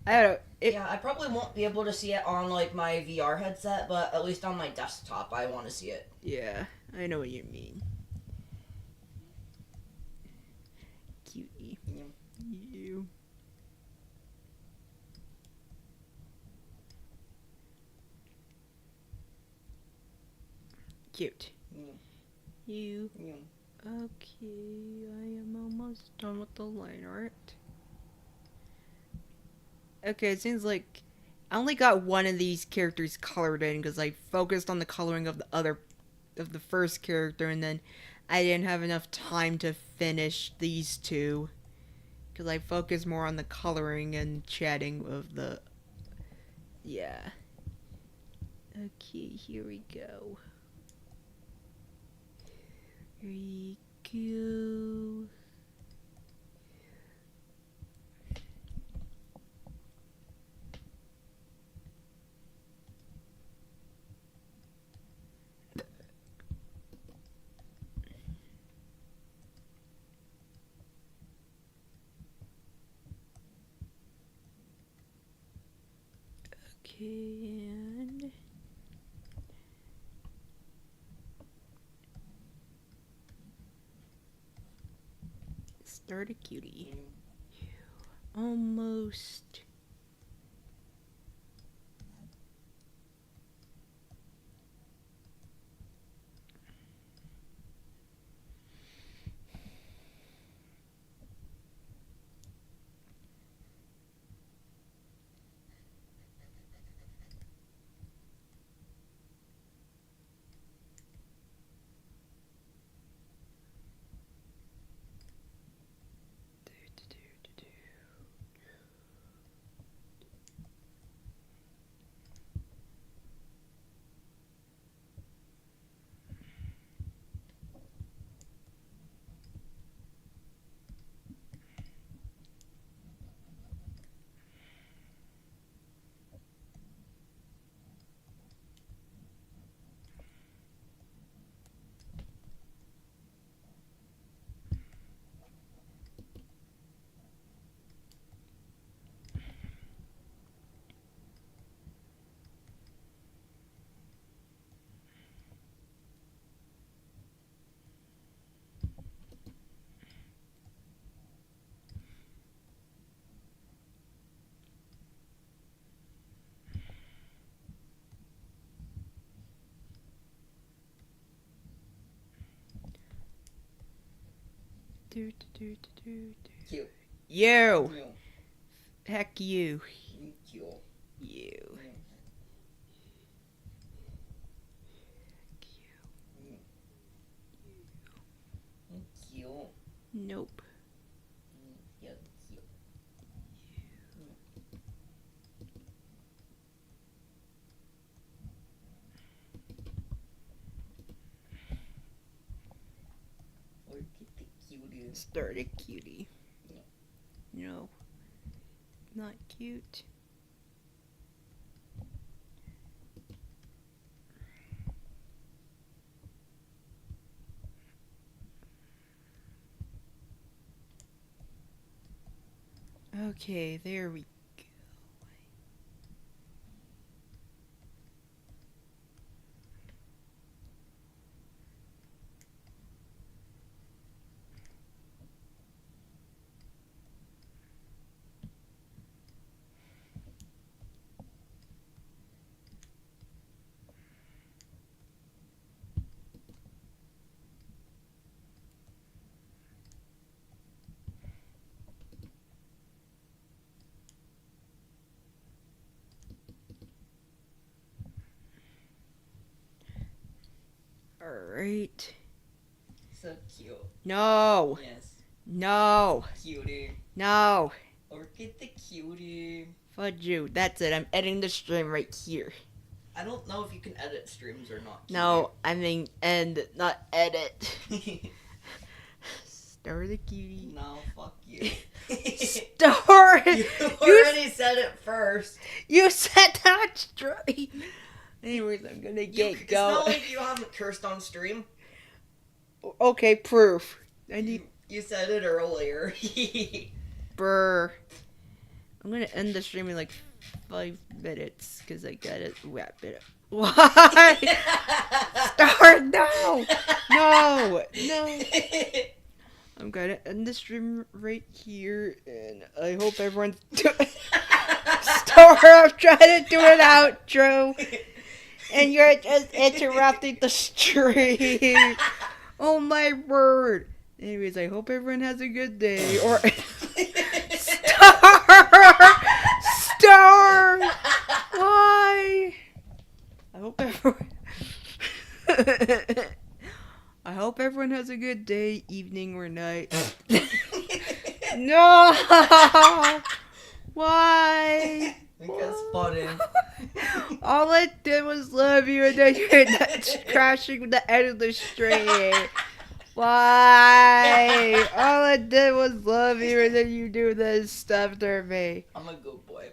I don't know. Yeah, I probably won't be able to see it on, like, my VR headset, but at least on my desktop, I want to see it. Yeah, I know what you mean. Cutie. Yeah. You. Cute. Yeah. You. Yeah. Okay, I am almost done with the line art. Okay, it seems like I only got one of these characters colored in because I focused on the coloring of the first character, and then I didn't have enough time to finish these two because I focused more on the coloring and chatting of the. Yeah. Okay, here we go. Here we go. Okay, and start a cutie. Almost. Cute. You. You. Heck you. Cute. You. Cute. Nope. Yeah, cute. Look at the cutie. Start a cutie. No. No. Not cute. Okay, there we go. Alright. So cute. No. Yes. No. Cutie. No. Look at the cutie. Fudge you. That's it. I'm editing the stream right here. I don't know if you can edit streams or not. No, I mean end, not edit. Cutie. Start the cutie. No, fuck you. Start! You already said it first. You said that straight. Anyways, I'm gonna It's get not going. like you haven't cursed on stream. Okay, proof. I need You said it earlier. brr. I'm gonna end the stream in like 5 minutes because I gotta wrap it up. Why? Start no, no, no. I'm gonna end the stream right here, and I hope everyone's Start! I'm trying to do an outro, and you're just interrupting the stream. Oh my word! Anyways, I hope everyone has a good day. Or Star. Why? I hope everyone. I hope everyone has a good day, evening, or night. No! Why? Because funny. All I did was love you, and then you're crashing the end of the stream. Why? All I did was love you, and then you do this stuff to me. I'm a good boy.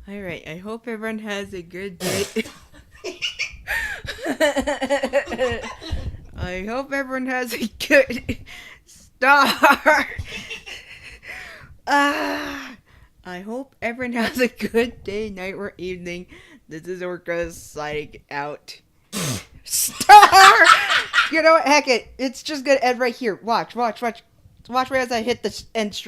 Alright, I hope everyone has a good day. I hope everyone has a good start. I hope everyone has a good day, night, or evening. This is Orca signing out. Star! You know what? Heck it. It's just gonna end right here. Watch. Watch right as I hit the end stream.